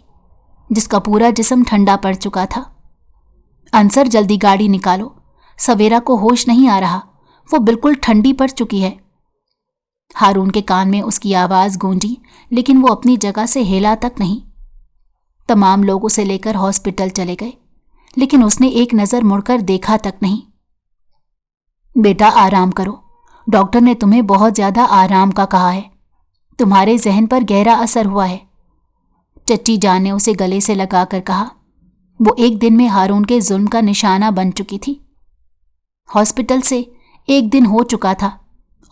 जिसका पूरा जिस्म ठंडा पड़ चुका था। अंसर, जल्दी गाड़ी निकालो, सवेरा को होश नहीं आ रहा, वो बिल्कुल ठंडी पड़ चुकी है। हारून के कान में उसकी आवाज़ गूंजी, लेकिन वो अपनी जगह से हिला तक नहीं। तमाम लोग उसे लेकर हॉस्पिटल चले गए, लेकिन उसने एक नज़र मुड़कर देखा तक नहीं। बेटा आराम करो, डॉक्टर ने तुम्हें बहुत ज़्यादा आराम का कहा है, तुम्हारे जहन पर गहरा असर हुआ है। चच्ची जान ने उसे गले से लगाकर कहा। वो एक दिन में हारून के जुल्म का निशाना बन चुकी थी। हॉस्पिटल से एक दिन हो चुका था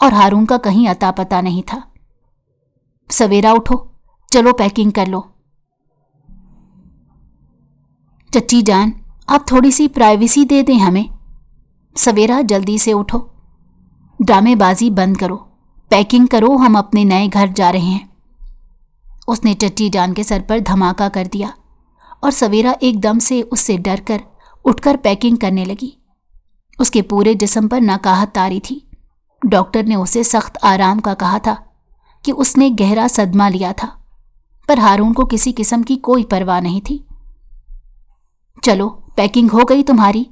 और हारून का कहीं अता पता नहीं था। सवेरा उठो, चलो पैकिंग कर लो। चच्ची जान, आप थोड़ी सी प्राइवेसी दे दें हमें। सवेरा, जल्दी से उठो, ड्रामेबाजी बंद करो, पैकिंग करो, हम अपने नए घर जा रहे हैं। उसने चच्ची जान के सर पर धमाका कर दिया और सवेरा एकदम से उससे डरकर उठकर पैकिंग करने लगी। उसके पूरे जिस्म पर नकाहत तारी थी। डॉक्टर ने उसे सख्त आराम का कहा था कि उसने गहरा सदमा लिया था, पर हारून को किसी किस्म की कोई परवाह नहीं थी। चलो, पैकिंग हो गई तुम्हारी?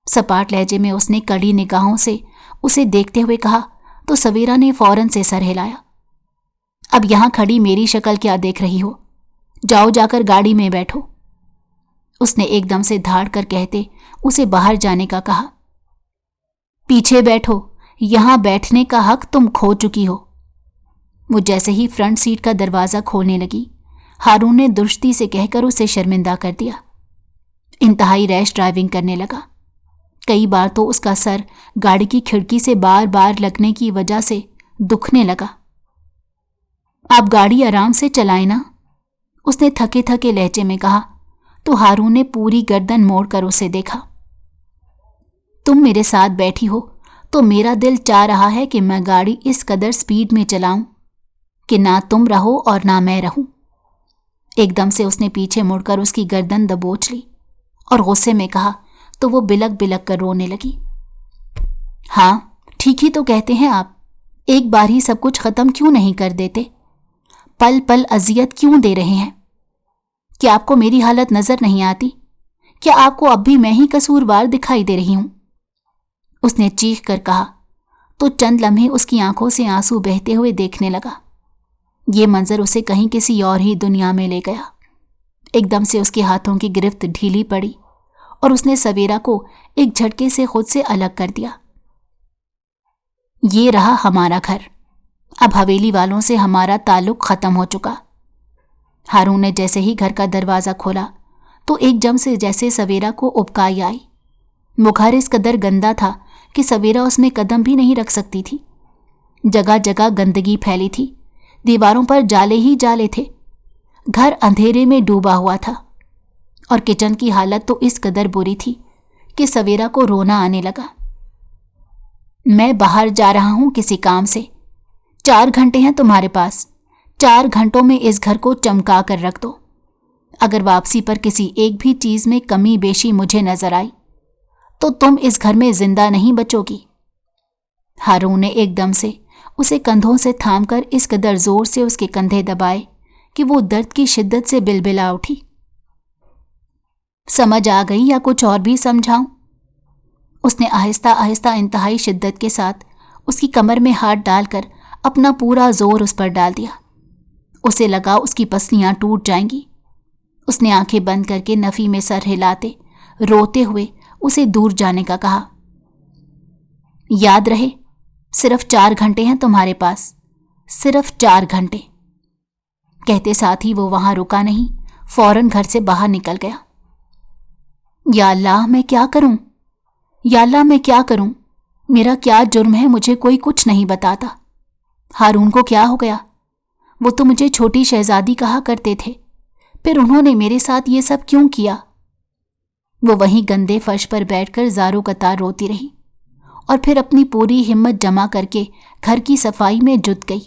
सपाट लहजे में उसने कड़ी निगाहों से उसे देखते हुए कहा तो सवेरा ने फौरन से सर हिलाया। अब यहां खड़ी मेरी शक्ल क्या देख रही हो? जाओ, जाकर गाड़ी में बैठो। उसने एकदम से धाड़ कर कहते उसे बाहर जाने का कहा। पीछे बैठो, यहां बैठने का हक तुम खो चुकी हो। वो जैसे ही फ्रंट सीट का दरवाज़ा खोलने लगी, हारून ने दुरुस्ती से कहकर उसे शर्मिंदा कर दिया। इंतहाई रैश ड्राइविंग करने लगा। कई बार तो उसका सर गाड़ी की खिड़की से बार बार लगने की वजह से दुखने लगा। आप गाड़ी आराम से चलाएं ना, उसने थके थके लहजे में कहा तो हारून ने पूरी गर्दन मोड़कर उसे देखा। तुम मेरे साथ बैठी हो तो मेरा दिल चाह रहा है कि मैं गाड़ी इस कदर स्पीड में चलाऊं कि ना तुम रहो और ना मैं रहूं। एकदम से उसने पीछे मुड़कर उसकी गर्दन दबोच ली और गुस्से में कहा तो वो बिलक बिलक कर रोने लगी। हाँ, ठीक ही तो कहते हैं आप, एक बार ही सब कुछ खत्म क्यों नहीं कर देते? पल पल अजियत क्यों दे रहे हैं? क्या आपको मेरी हालत नजर नहीं आती? क्या आपको अब भी मैं ही कसूरवार दिखाई दे रही हूं? उसने चीख कर कहा तो चंद लम्हे उसकी आंखों से आंसू बहते हुए देखने लगा। ये मंजर उसे कहीं किसी और ही दुनिया में ले गया। एकदम से उसके हाथों की गिरफ्त ढीली पड़ी और उसने सवेरा को एक झटके से खुद से अलग कर दिया। ये रहा हमारा घर, अब हवेली वालों से हमारा ताल्लुक खत्म हो चुका। हारून ने जैसे ही घर का दरवाज़ा खोला तो एकदम से जैसे सवेरा को उबकाई आई। वो घर इस कदर गंदा था कि सवेरा उसमें कदम भी नहीं रख सकती थी। जगह जगह गंदगी फैली थी, दीवारों पर जाले ही जाले थे। घर अंधेरे में डूबा हुआ था। और किचन की हालत तो इस कदर बुरी थी कि सवेरा को रोना आने लगा। मैं बाहर जा रहा हूं किसी काम से, 4 घंटे हैं तुम्हारे पास, 4 घंटों में इस घर को चमका कर रख दो। अगर वापसी पर किसी एक भी चीज में कमी बेशी मुझे नजर आई तो तुम इस घर में जिंदा नहीं बचोगी। हारून ने एकदम से उसे कंधों से थामकर इस कदर जोर से उसके कंधे दबाए कि वो दर्द की शिद्दत से बिलबिला उठी। समझ आ गई या कुछ और भी समझाऊं? उसने आहिस्ता आहिस्ता इंतहाई शिद्दत के साथ उसकी कमर में हाथ डालकर अपना पूरा जोर उस पर डाल दिया। उसे लगा उसकी पसलियां टूट जाएंगी। उसने आंखें बंद करके नफी में सर हिलाते रोते हुए उसे दूर जाने का कहा। याद रहे, सिर्फ 4 घंटे हैं तुम्हारे पास, सिर्फ 4 घंटे। कहते साथ ही वो वहां रुका नहीं, फौरन घर से बाहर निकल गया। या अल्लाह मैं क्या करूं, या अल्लाह मैं क्या करूं, मेरा क्या जुर्म है, मुझे कोई कुछ नहीं बताता। हारून को क्या हो गया? वो तो मुझे छोटी शहजादी कहा करते थे, फिर उन्होंने मेरे साथ ये सब क्यों किया? वो वहीं गंदे फर्श पर बैठकर ज़ारो कतार रोती रही और फिर अपनी पूरी हिम्मत जमा करके घर की सफाई में जुट गई।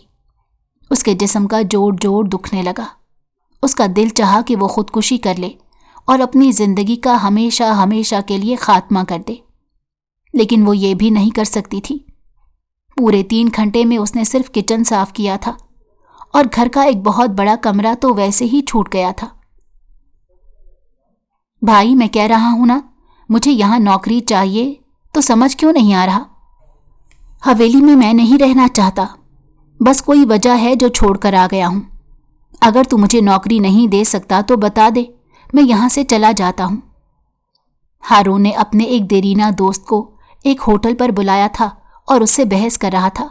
उसके जिस्म का जोड़ जोड़ दुखने लगा। उसका दिल चाहा कि वो खुदकुशी कर ले और अपनी जिंदगी का हमेशा हमेशा के लिए खात्मा कर दे, लेकिन वो ये भी नहीं कर सकती थी। पूरे 3 घंटे में उसने सिर्फ किचन साफ किया था और घर का एक बहुत बड़ा कमरा तो वैसे ही छूट गया था। भाई मैं कह रहा हूं ना, मुझे यहां नौकरी चाहिए, तो समझ क्यों नहीं आ रहा? हवेली में मैं नहीं रहना चाहता, बस कोई वजह है जो छोड़कर आ गया हूं। अगर तू मुझे नौकरी नहीं दे सकता तो बता दे, मैं यहां से चला जाता हूं। हारून ने अपने एक देरीना दोस्त को एक होटल पर बुलाया था और उससे बहस कर रहा था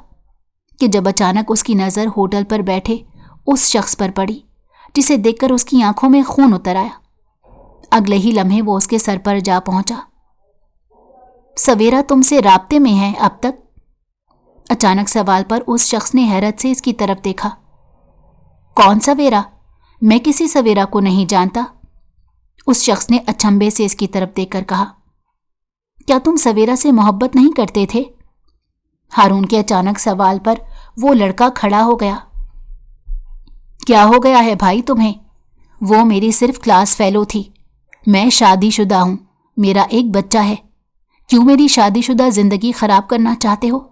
कि जब अचानक उसकी नज़र होटल पर बैठे उस शख्स पर पड़ी जिसे देखकर उसकी आंखों में खून उतर आया। अगले ही लम्हे वो उसके सर पर जा पहुंचा। सवेरा तुमसे राब्ते में है अब तक? अचानक सवाल पर उस शख्स ने हैरत से इसकी तरफ देखा। कौन सवेरा? मैं किसी सवेरा को नहीं जानता। उस शख्स ने अचंभे से इसकी तरफ देखकर कहा। क्या तुम सवेरा से मोहब्बत नहीं करते थे? हारून के अचानक सवाल पर वो लड़का खड़ा हो गया। क्या हो गया है भाई तुम्हें? वो मेरी सिर्फ क्लास फेलो थी। मैं शादीशुदा हूं, मेरा एक बच्चा है। क्यों मेरी शादीशुदा जिंदगी खराब करना चाहते हो?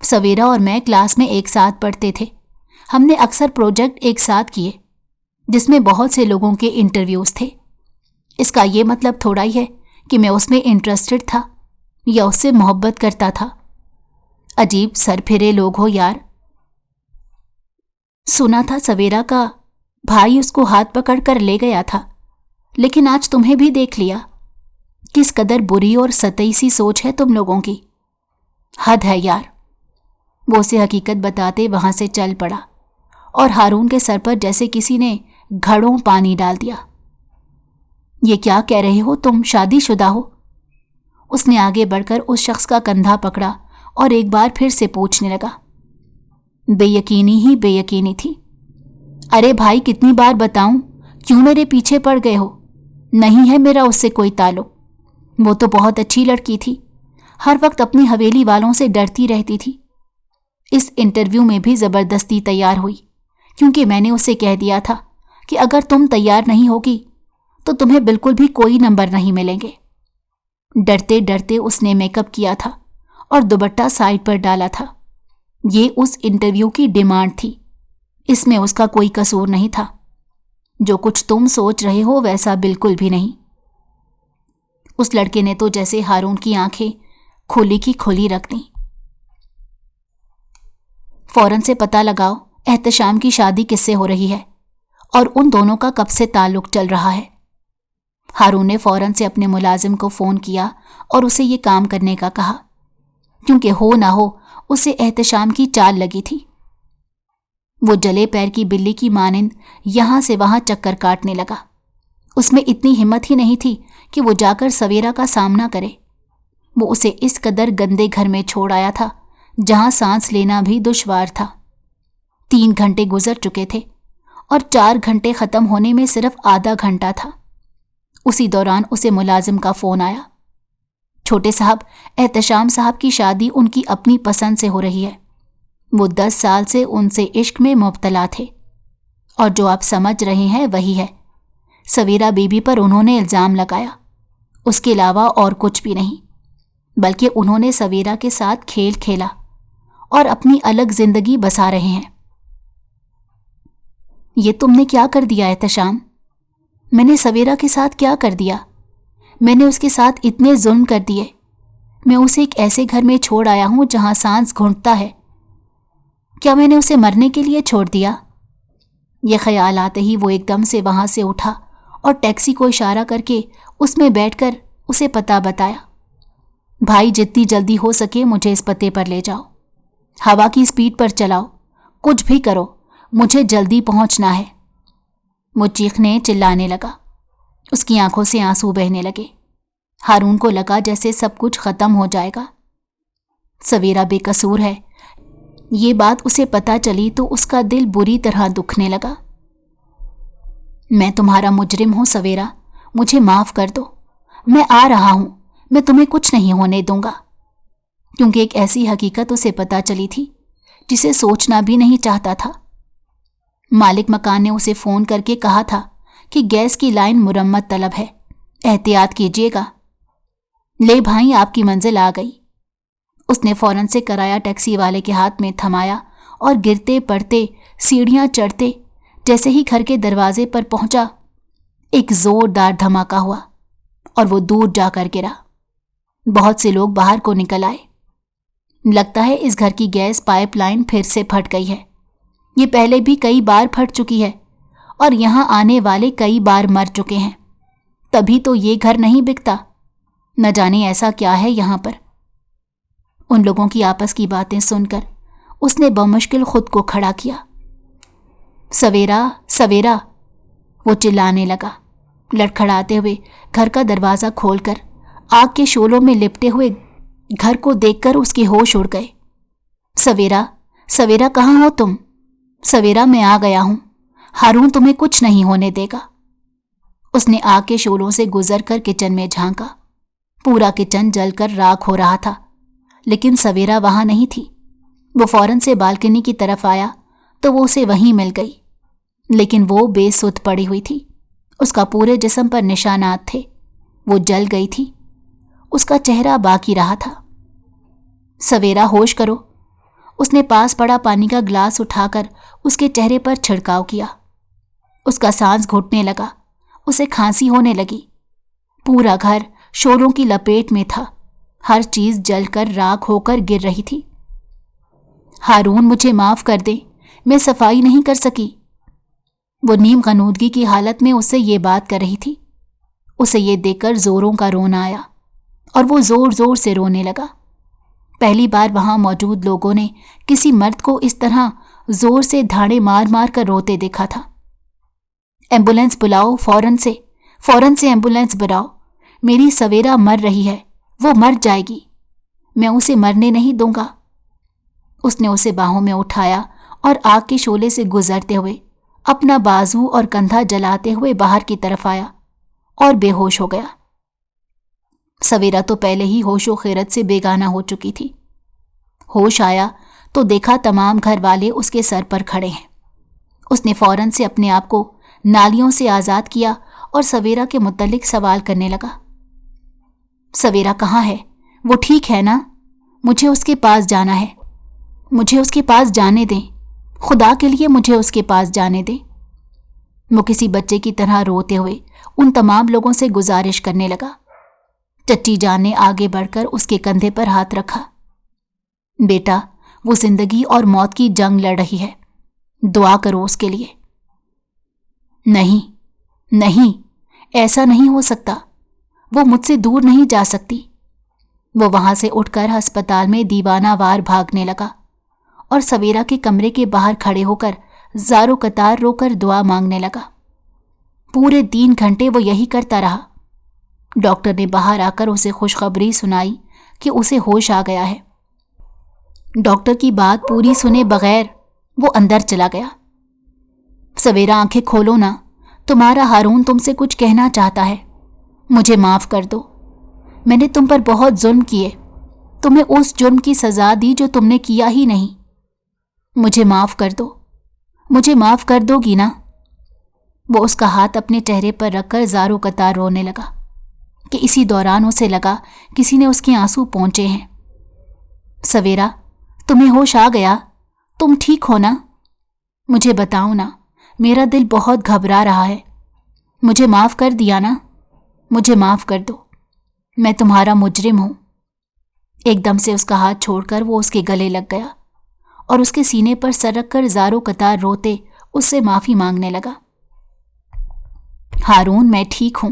सवेरा और मैं क्लास में एक साथ पढ़ते थे। हमने अक्सर प्रोजेक्ट एक साथ किए जिसमें बहुत से लोगों के इंटरव्यूज थे। इसका ये मतलब थोड़ा ही है कि मैं उसमें इंटरेस्टेड था या उससे मोहब्बत करता था। अजीब सरफिरे लोग हो यार। सुना था सवेरा का भाई उसको हाथ पकड़ कर ले गया था, लेकिन आज तुम्हें भी देख लिया। किस कदर बुरी और सतई सी सोच है तुम लोगों की। हद है यार। वो उसे हकीकत बताते वहां से चल पड़ा और हारून के सर पर जैसे किसी ने घड़ों पानी डाल दिया। ये क्या कह रहे हो तुम, शादीशुदा हो? उसने आगे बढ़कर उस शख्स का कंधा पकड़ा और एक बार फिर से पूछने लगा। बेयकीनी ही बेयकीनी थी। अरे भाई कितनी बार बताऊं, क्यों मेरे पीछे पड़ गए हो? नहीं है मेरा उससे कोई ताल्लुक। वो तो बहुत अच्छी लड़की थी, हर वक्त अपनी हवेली वालों से डरती रहती थी। इस इंटरव्यू में भी ज़बरदस्ती तैयार हुई क्योंकि मैंने उसे कह दिया था कि अगर तुम तैयार नहीं होगी तो तुम्हें बिल्कुल भी कोई नंबर नहीं मिलेंगे। डरते डरते उसने मेकअप किया था और दुपट्टा साइड पर डाला था। ये उस इंटरव्यू की डिमांड थी, इसमें उसका कोई कसूर नहीं था। जो कुछ तुम सोच रहे हो वैसा बिल्कुल भी नहीं। उस लड़के ने तो जैसे हारून की आंखें खुली की खुली रख दी। फौरन से पता लगाओ एहतशाम की शादी किससे हो रही है और उन दोनों का कब से ताल्लुक चल रहा है। हारून ने फौरन से अपने मुलाजिम को फ़ोन किया और उसे ये काम करने का कहा, क्योंकि हो ना हो उसे एहतशाम की चाल लगी थी। वो जले पैर की बिल्ली की मानिंद यहां से वहां चक्कर काटने लगा। उसमें इतनी हिम्मत ही नहीं थी कि वो जाकर सवेरा का सामना करे। वो उसे इस कदर गंदे घर में छोड़ आया था जहां सांस लेना भी दुश्वार था। 3 घंटे गुजर चुके थे और 4 घंटे ख़त्म होने में सिर्फ आधा घंटा था। اسی دوران اسے ملازم کا فون آیا۔ چھوٹے صاحب، احتشام صاحب کی شادی ان کی اپنی پسند سے ہو رہی ہے۔ وہ 10 سال سے ان سے عشق میں مبتلا تھے، اور جو آپ سمجھ رہے ہیں وہی ہے۔ سویرا بی بی پر انہوں نے الزام لگایا، اس کے علاوہ اور کچھ بھی نہیں، بلکہ انہوں نے سویرا کے ساتھ کھیل کھیلا اور اپنی الگ زندگی بسا رہے ہیں۔ یہ تم نے کیا کر دیا احتشام؟ میں نے سویرا کے ساتھ کیا کر دیا؟ میں نے اس کے ساتھ اتنے ظلم کر دیے۔ میں اسے ایک ایسے گھر میں چھوڑ آیا ہوں جہاں سانس گھونٹتا ہے۔ کیا میں نے اسے مرنے کے لیے چھوڑ دیا؟ یہ خیال آتے ہی وہ ایک دم سے وہاں سے اٹھا اور ٹیکسی کو اشارہ کر کے اس میں بیٹھ کر اسے پتہ بتایا۔ بھائی، جتنی جلدی ہو سکے مجھے اس پتے پر لے جاؤ، ہوا کی سپیڈ پر چلاؤ، کچھ بھی کرو، مجھے جلدی پہنچنا ہے۔ وہ چیخنے چلانے لگا، اس کی آنکھوں سے آنسو بہنے لگے۔ ہارون کو لگا جیسے سب کچھ ختم ہو جائے گا۔ سویرا بے قصور ہے، یہ بات اسے پتہ چلی تو اس کا دل بری طرح دکھنے لگا۔ میں تمہارا مجرم ہوں سویرا، مجھے معاف کر دو، میں آ رہا ہوں، میں تمہیں کچھ نہیں ہونے دوں گا۔ کیونکہ ایک ایسی حقیقت اسے پتہ چلی تھی جسے سوچنا بھی نہیں چاہتا تھا۔ مالک مکان نے اسے فون کر کے کہا تھا کہ گیس کی لائن مرمت طلب ہے، احتیاط کیجیے گا۔ لے بھائی، آپ کی منزل آ گئی۔ اس نے فوراً سے کرایہ ٹیکسی والے کے ہاتھ میں تھمایا اور گرتے پڑتے سیڑھیاں چڑھتے جیسے ہی گھر کے دروازے پر پہنچا، ایک زوردار دھماکہ ہوا اور وہ دور جا کر گرا۔ بہت سے لوگ باہر کو نکل آئے۔ لگتا ہے اس گھر کی گیس پائپ لائن پھر سے پھٹ گئی ہے۔ یہ پہلے بھی کئی بار پھٹ چکی ہے اور یہاں آنے والے کئی بار مر چکے ہیں، تبھی تو یہ گھر نہیں بکتا۔ نہ جانے ایسا کیا ہے یہاں پر۔ ان لوگوں کی آپس کی باتیں سن کر اس نے بمشکل خود کو کھڑا کیا۔ سویرا، سویرا، وہ چلانے لگا، لڑکھڑاتے ہوئے گھر کا دروازہ کھول کر آگ کے شعلوں میں لپٹے ہوئے گھر کو دیکھ کر اس کے ہوش اڑ گئے۔ سویرا، سویرا، کہاں ہو تم؟ سویرا، میں آ گیا ہوں، ہارون تمہیں کچھ نہیں ہونے دے گا۔ اس نے آگ کے شعلوں سے گزر کر کچن میں جھانکا۔ پورا کچن جل کر راکھ ہو رہا تھا، لیکن سویرا وہاں نہیں تھی۔ وہ فوراً سے بالکنی کی طرف آیا تو وہ اسے وہیں مل گئی، لیکن وہ بے سدھ پڑی ہوئی تھی۔ اس کا پورے جسم پر نشانات تھے، وہ جل گئی تھی، اس کا چہرہ باقی رہا تھا۔ سویرا، ہوش کرو۔ اس نے پاس پڑا پانی کا گلاس اٹھا کر اس کے چہرے پر چھڑکاؤ کیا۔ اس کا سانس گھٹنے لگا، اسے کھانسی ہونے لگی۔ پورا گھر شعلوں کی لپیٹ میں تھا، ہر چیز جل کر راکھ ہو کر گر رہی تھی۔ ہارون، مجھے معاف کر دے، میں صفائی نہیں کر سکی۔ وہ نیم غنودگی کی حالت میں اس سے یہ بات کر رہی تھی۔ اسے یہ دیکھ کر زوروں کا رونا آیا اور وہ زور زور سے رونے لگا۔ پہلی بار وہاں موجود لوگوں نے کسی مرد کو اس طرح زور سے دھاڑے مار مار کر روتے دیکھا تھا۔ ایمبولینس بلاؤ، فوراً سے ایمبولینس بلاؤ، میری سویرا مر رہی ہے، وہ مر جائے گی، میں اسے مرنے نہیں دوں گا۔ اس نے اسے باہوں میں اٹھایا اور آگ کے شعلے سے گزرتے ہوئے اپنا بازو اور کندھا جلاتے ہوئے باہر کی طرف آیا اور بے ہوش ہو گیا۔ سویرا تو پہلے ہی ہوش و خیرت سے بیگانہ ہو چکی تھی۔ ہوش آیا تو دیکھا تمام گھر والے اس کے سر پر کھڑے ہیں۔ اس نے فوراً سے اپنے آپ کو نالیوں سے آزاد کیا اور سویرا کے متعلق سوال کرنے لگا۔ سویرا کہاں ہے؟ وہ ٹھیک ہے نا؟ مجھے اس کے پاس جانا ہے، مجھے اس کے پاس جانے دیں، خدا کے لیے مجھے اس کے پاس جانے دیں۔ وہ کسی بچے کی طرح روتے ہوئے ان تمام لوگوں سے گزارش کرنے لگا۔ چچی جان نے آگے بڑھ کر اس کے کندھے پر ہاتھ رکھا۔ بیٹا، وہ زندگی اور موت کی جنگ لڑ رہی ہے، دعا کرو اس کے لیے۔ نہیں، ایسا نہیں ہو سکتا، وہ مجھ سے دور نہیں جا سکتی۔ وہ وہاں سے اٹھ کر ہسپتال میں دیوانہ وار بھاگنے لگا اور سویرا کے کمرے کے باہر کھڑے ہو کر زارو قطار رو کر دعا مانگنے لگا۔ پورے 3 گھنٹے وہ یہی کرتا رہا۔ ڈاکٹر نے باہر آ کر اسے خوشخبری سنائی کہ اسے ہوش آ گیا ہے۔ ڈاکٹر کی بات پوری سنے بغیر وہ اندر چلا گیا۔ سویرا، آنکھیں کھولو نا، تمہارا ہارون تم سے کچھ کہنا چاہتا ہے۔ مجھے معاف کر دو، میں نے تم پر بہت ظلم کیے، تمہیں اس جرم کی سزا دی جو تم نے کیا ہی نہیں۔ مجھے معاف کر دو، مجھے معاف کر دو گی نا؟ وہ اس کا ہاتھ اپنے چہرے پر رکھ کر زاروں قطار رونے لگا کہ اسی دوران اسے لگا کسی نے اس کے آنسو پونچھے ہیں۔ سویرا، تمہیں ہوش آ گیا؟ تم ٹھیک ہو نا؟ مجھے بتاؤ نا، میرا دل بہت گھبرا رہا ہے۔ مجھے معاف کر دیا نا؟ مجھے معاف کر دو، میں تمہارا مجرم ہوں۔ ایک دم سے اس کا ہاتھ چھوڑ کر وہ اس کے گلے لگ گیا اور اس کے سینے پر سر رکھ کر زاروں قطار روتے اس سے معافی مانگنے لگا۔ ہارون، میں ٹھیک ہوں،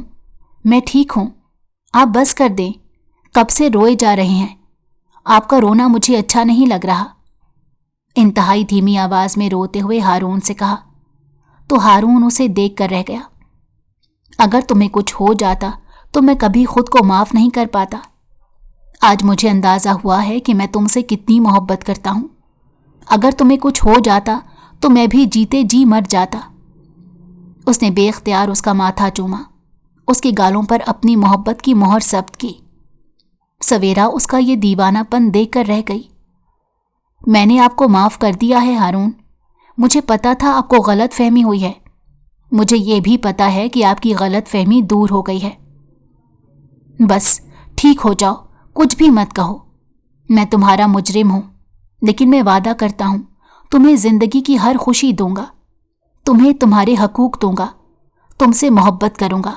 میں ٹھیک ہوں، آپ بس کر دیں، کب سے روئے جا رہے ہیں، آپ کا رونا مجھے اچھا نہیں لگ رہا۔ انتہائی دھیمی آواز میں روتے ہوئے ہارون سے کہا تو ہارون اسے دیکھ کر رہ گیا۔ اگر تمہیں کچھ ہو جاتا تو میں کبھی خود کو معاف نہیں کر پاتا۔ آج مجھے اندازہ ہوا ہے کہ میں تم سے کتنی محبت کرتا ہوں۔ اگر تمہیں کچھ ہو جاتا تو میں بھی جیتے جی مر جاتا۔ اس نے بے اختیار اس کا ماتھا چوما، اس کے گالوں پر اپنی محبت کی مہر ثبت کی۔ سویرا اس کا یہ دیوانہ پن دیکھ کر رہ گئی۔ میں نے آپ کو معاف کر دیا ہے ہارون، مجھے پتا تھا آپ کو غلط فہمی ہوئی ہے، مجھے یہ بھی پتا ہے کہ آپ کی غلط فہمی دور ہو گئی ہے۔ بس ٹھیک ہو جاؤ، کچھ بھی مت کہو۔ میں تمہارا مجرم ہوں، لیکن میں وعدہ کرتا ہوں تمہیں زندگی کی ہر خوشی دوں گا، تمہیں تمہارے حقوق دوں گا، تم سے محبت کروں گا،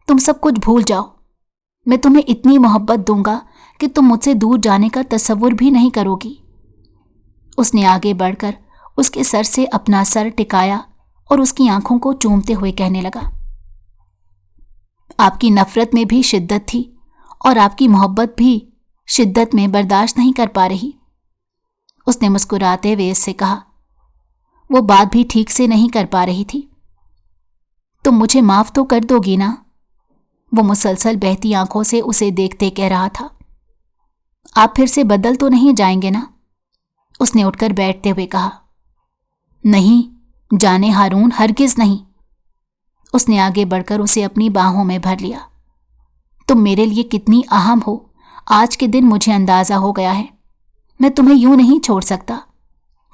تم سب کچھ بھول جاؤ۔ میں تمہیں اتنی محبت دوں گا کہ تم مجھ سے دور جانے کا تصور بھی نہیں کرو گی۔ اس نے آگے بڑھ کر اس کے سر سے اپنا سر ٹکایا اور اس کی آنکھوں کو چومتے ہوئے کہنے لگا، آپ کی نفرت میں بھی شدت تھی اور آپ کی محبت بھی شدت میں برداشت نہیں کر پا رہی۔ اس نے مسکراتے ہوئے اس سے کہا، وہ بات بھی ٹھیک سے نہیں کر پا رہی تھی۔ تم مجھے معاف تو کر دو گی نا؟ وہ مسلسل بہتی آنکھوں سے اسے دیکھتے کہہ رہا تھا۔ آپ پھر سے بدل تو نہیں جائیں گے نا؟ اس نے اٹھ کر بیٹھتے ہوئے کہا۔ نہیں جانے ہارون، ہرگز نہیں۔ اس نے آگے بڑھ کر اسے اپنی باہوں میں بھر لیا۔ تم میرے لیے کتنی اہم ہو آج کے دن مجھے اندازہ ہو گیا ہے۔ میں تمہیں یوں نہیں چھوڑ سکتا،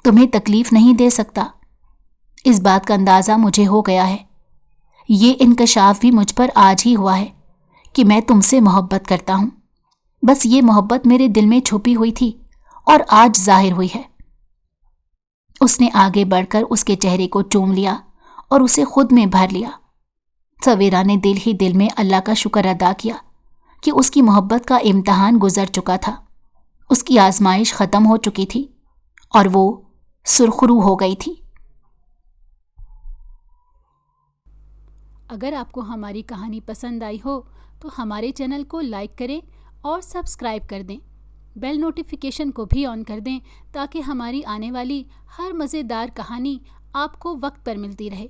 تمہیں تکلیف نہیں دے سکتا۔ اس بات کا اندازہ مجھے ہو گیا ہے۔ یہ انکشاف بھی مجھ پر آج ہی ہوا ہے کہ میں تم سے محبت کرتا ہوں۔ بس یہ محبت میرے دل میں چھپی ہوئی تھی اور آج ظاہر ہوئی ہے۔ اس نے آگے بڑھ کر اس کے چہرے کو چوم لیا اور اسے خود میں بھر لیا۔ سویرا نے دل ہی دل میں اللہ کا شکر ادا کیا کہ اس کی محبت کا امتحان گزر چکا تھا، اس کی آزمائش ختم ہو چکی تھی اور وہ سرخرو ہو گئی تھی۔ اگر آپ کو ہماری کہانی پسند آئی ہو تو ہمارے چینل کو لائک کریں اور سبسکرائب کر دیں۔ بیل نوٹیفیکیشن کو بھی آن کر دیں تاکہ ہماری آنے والی ہر مزیدار کہانی آپ کو وقت پر ملتی رہے۔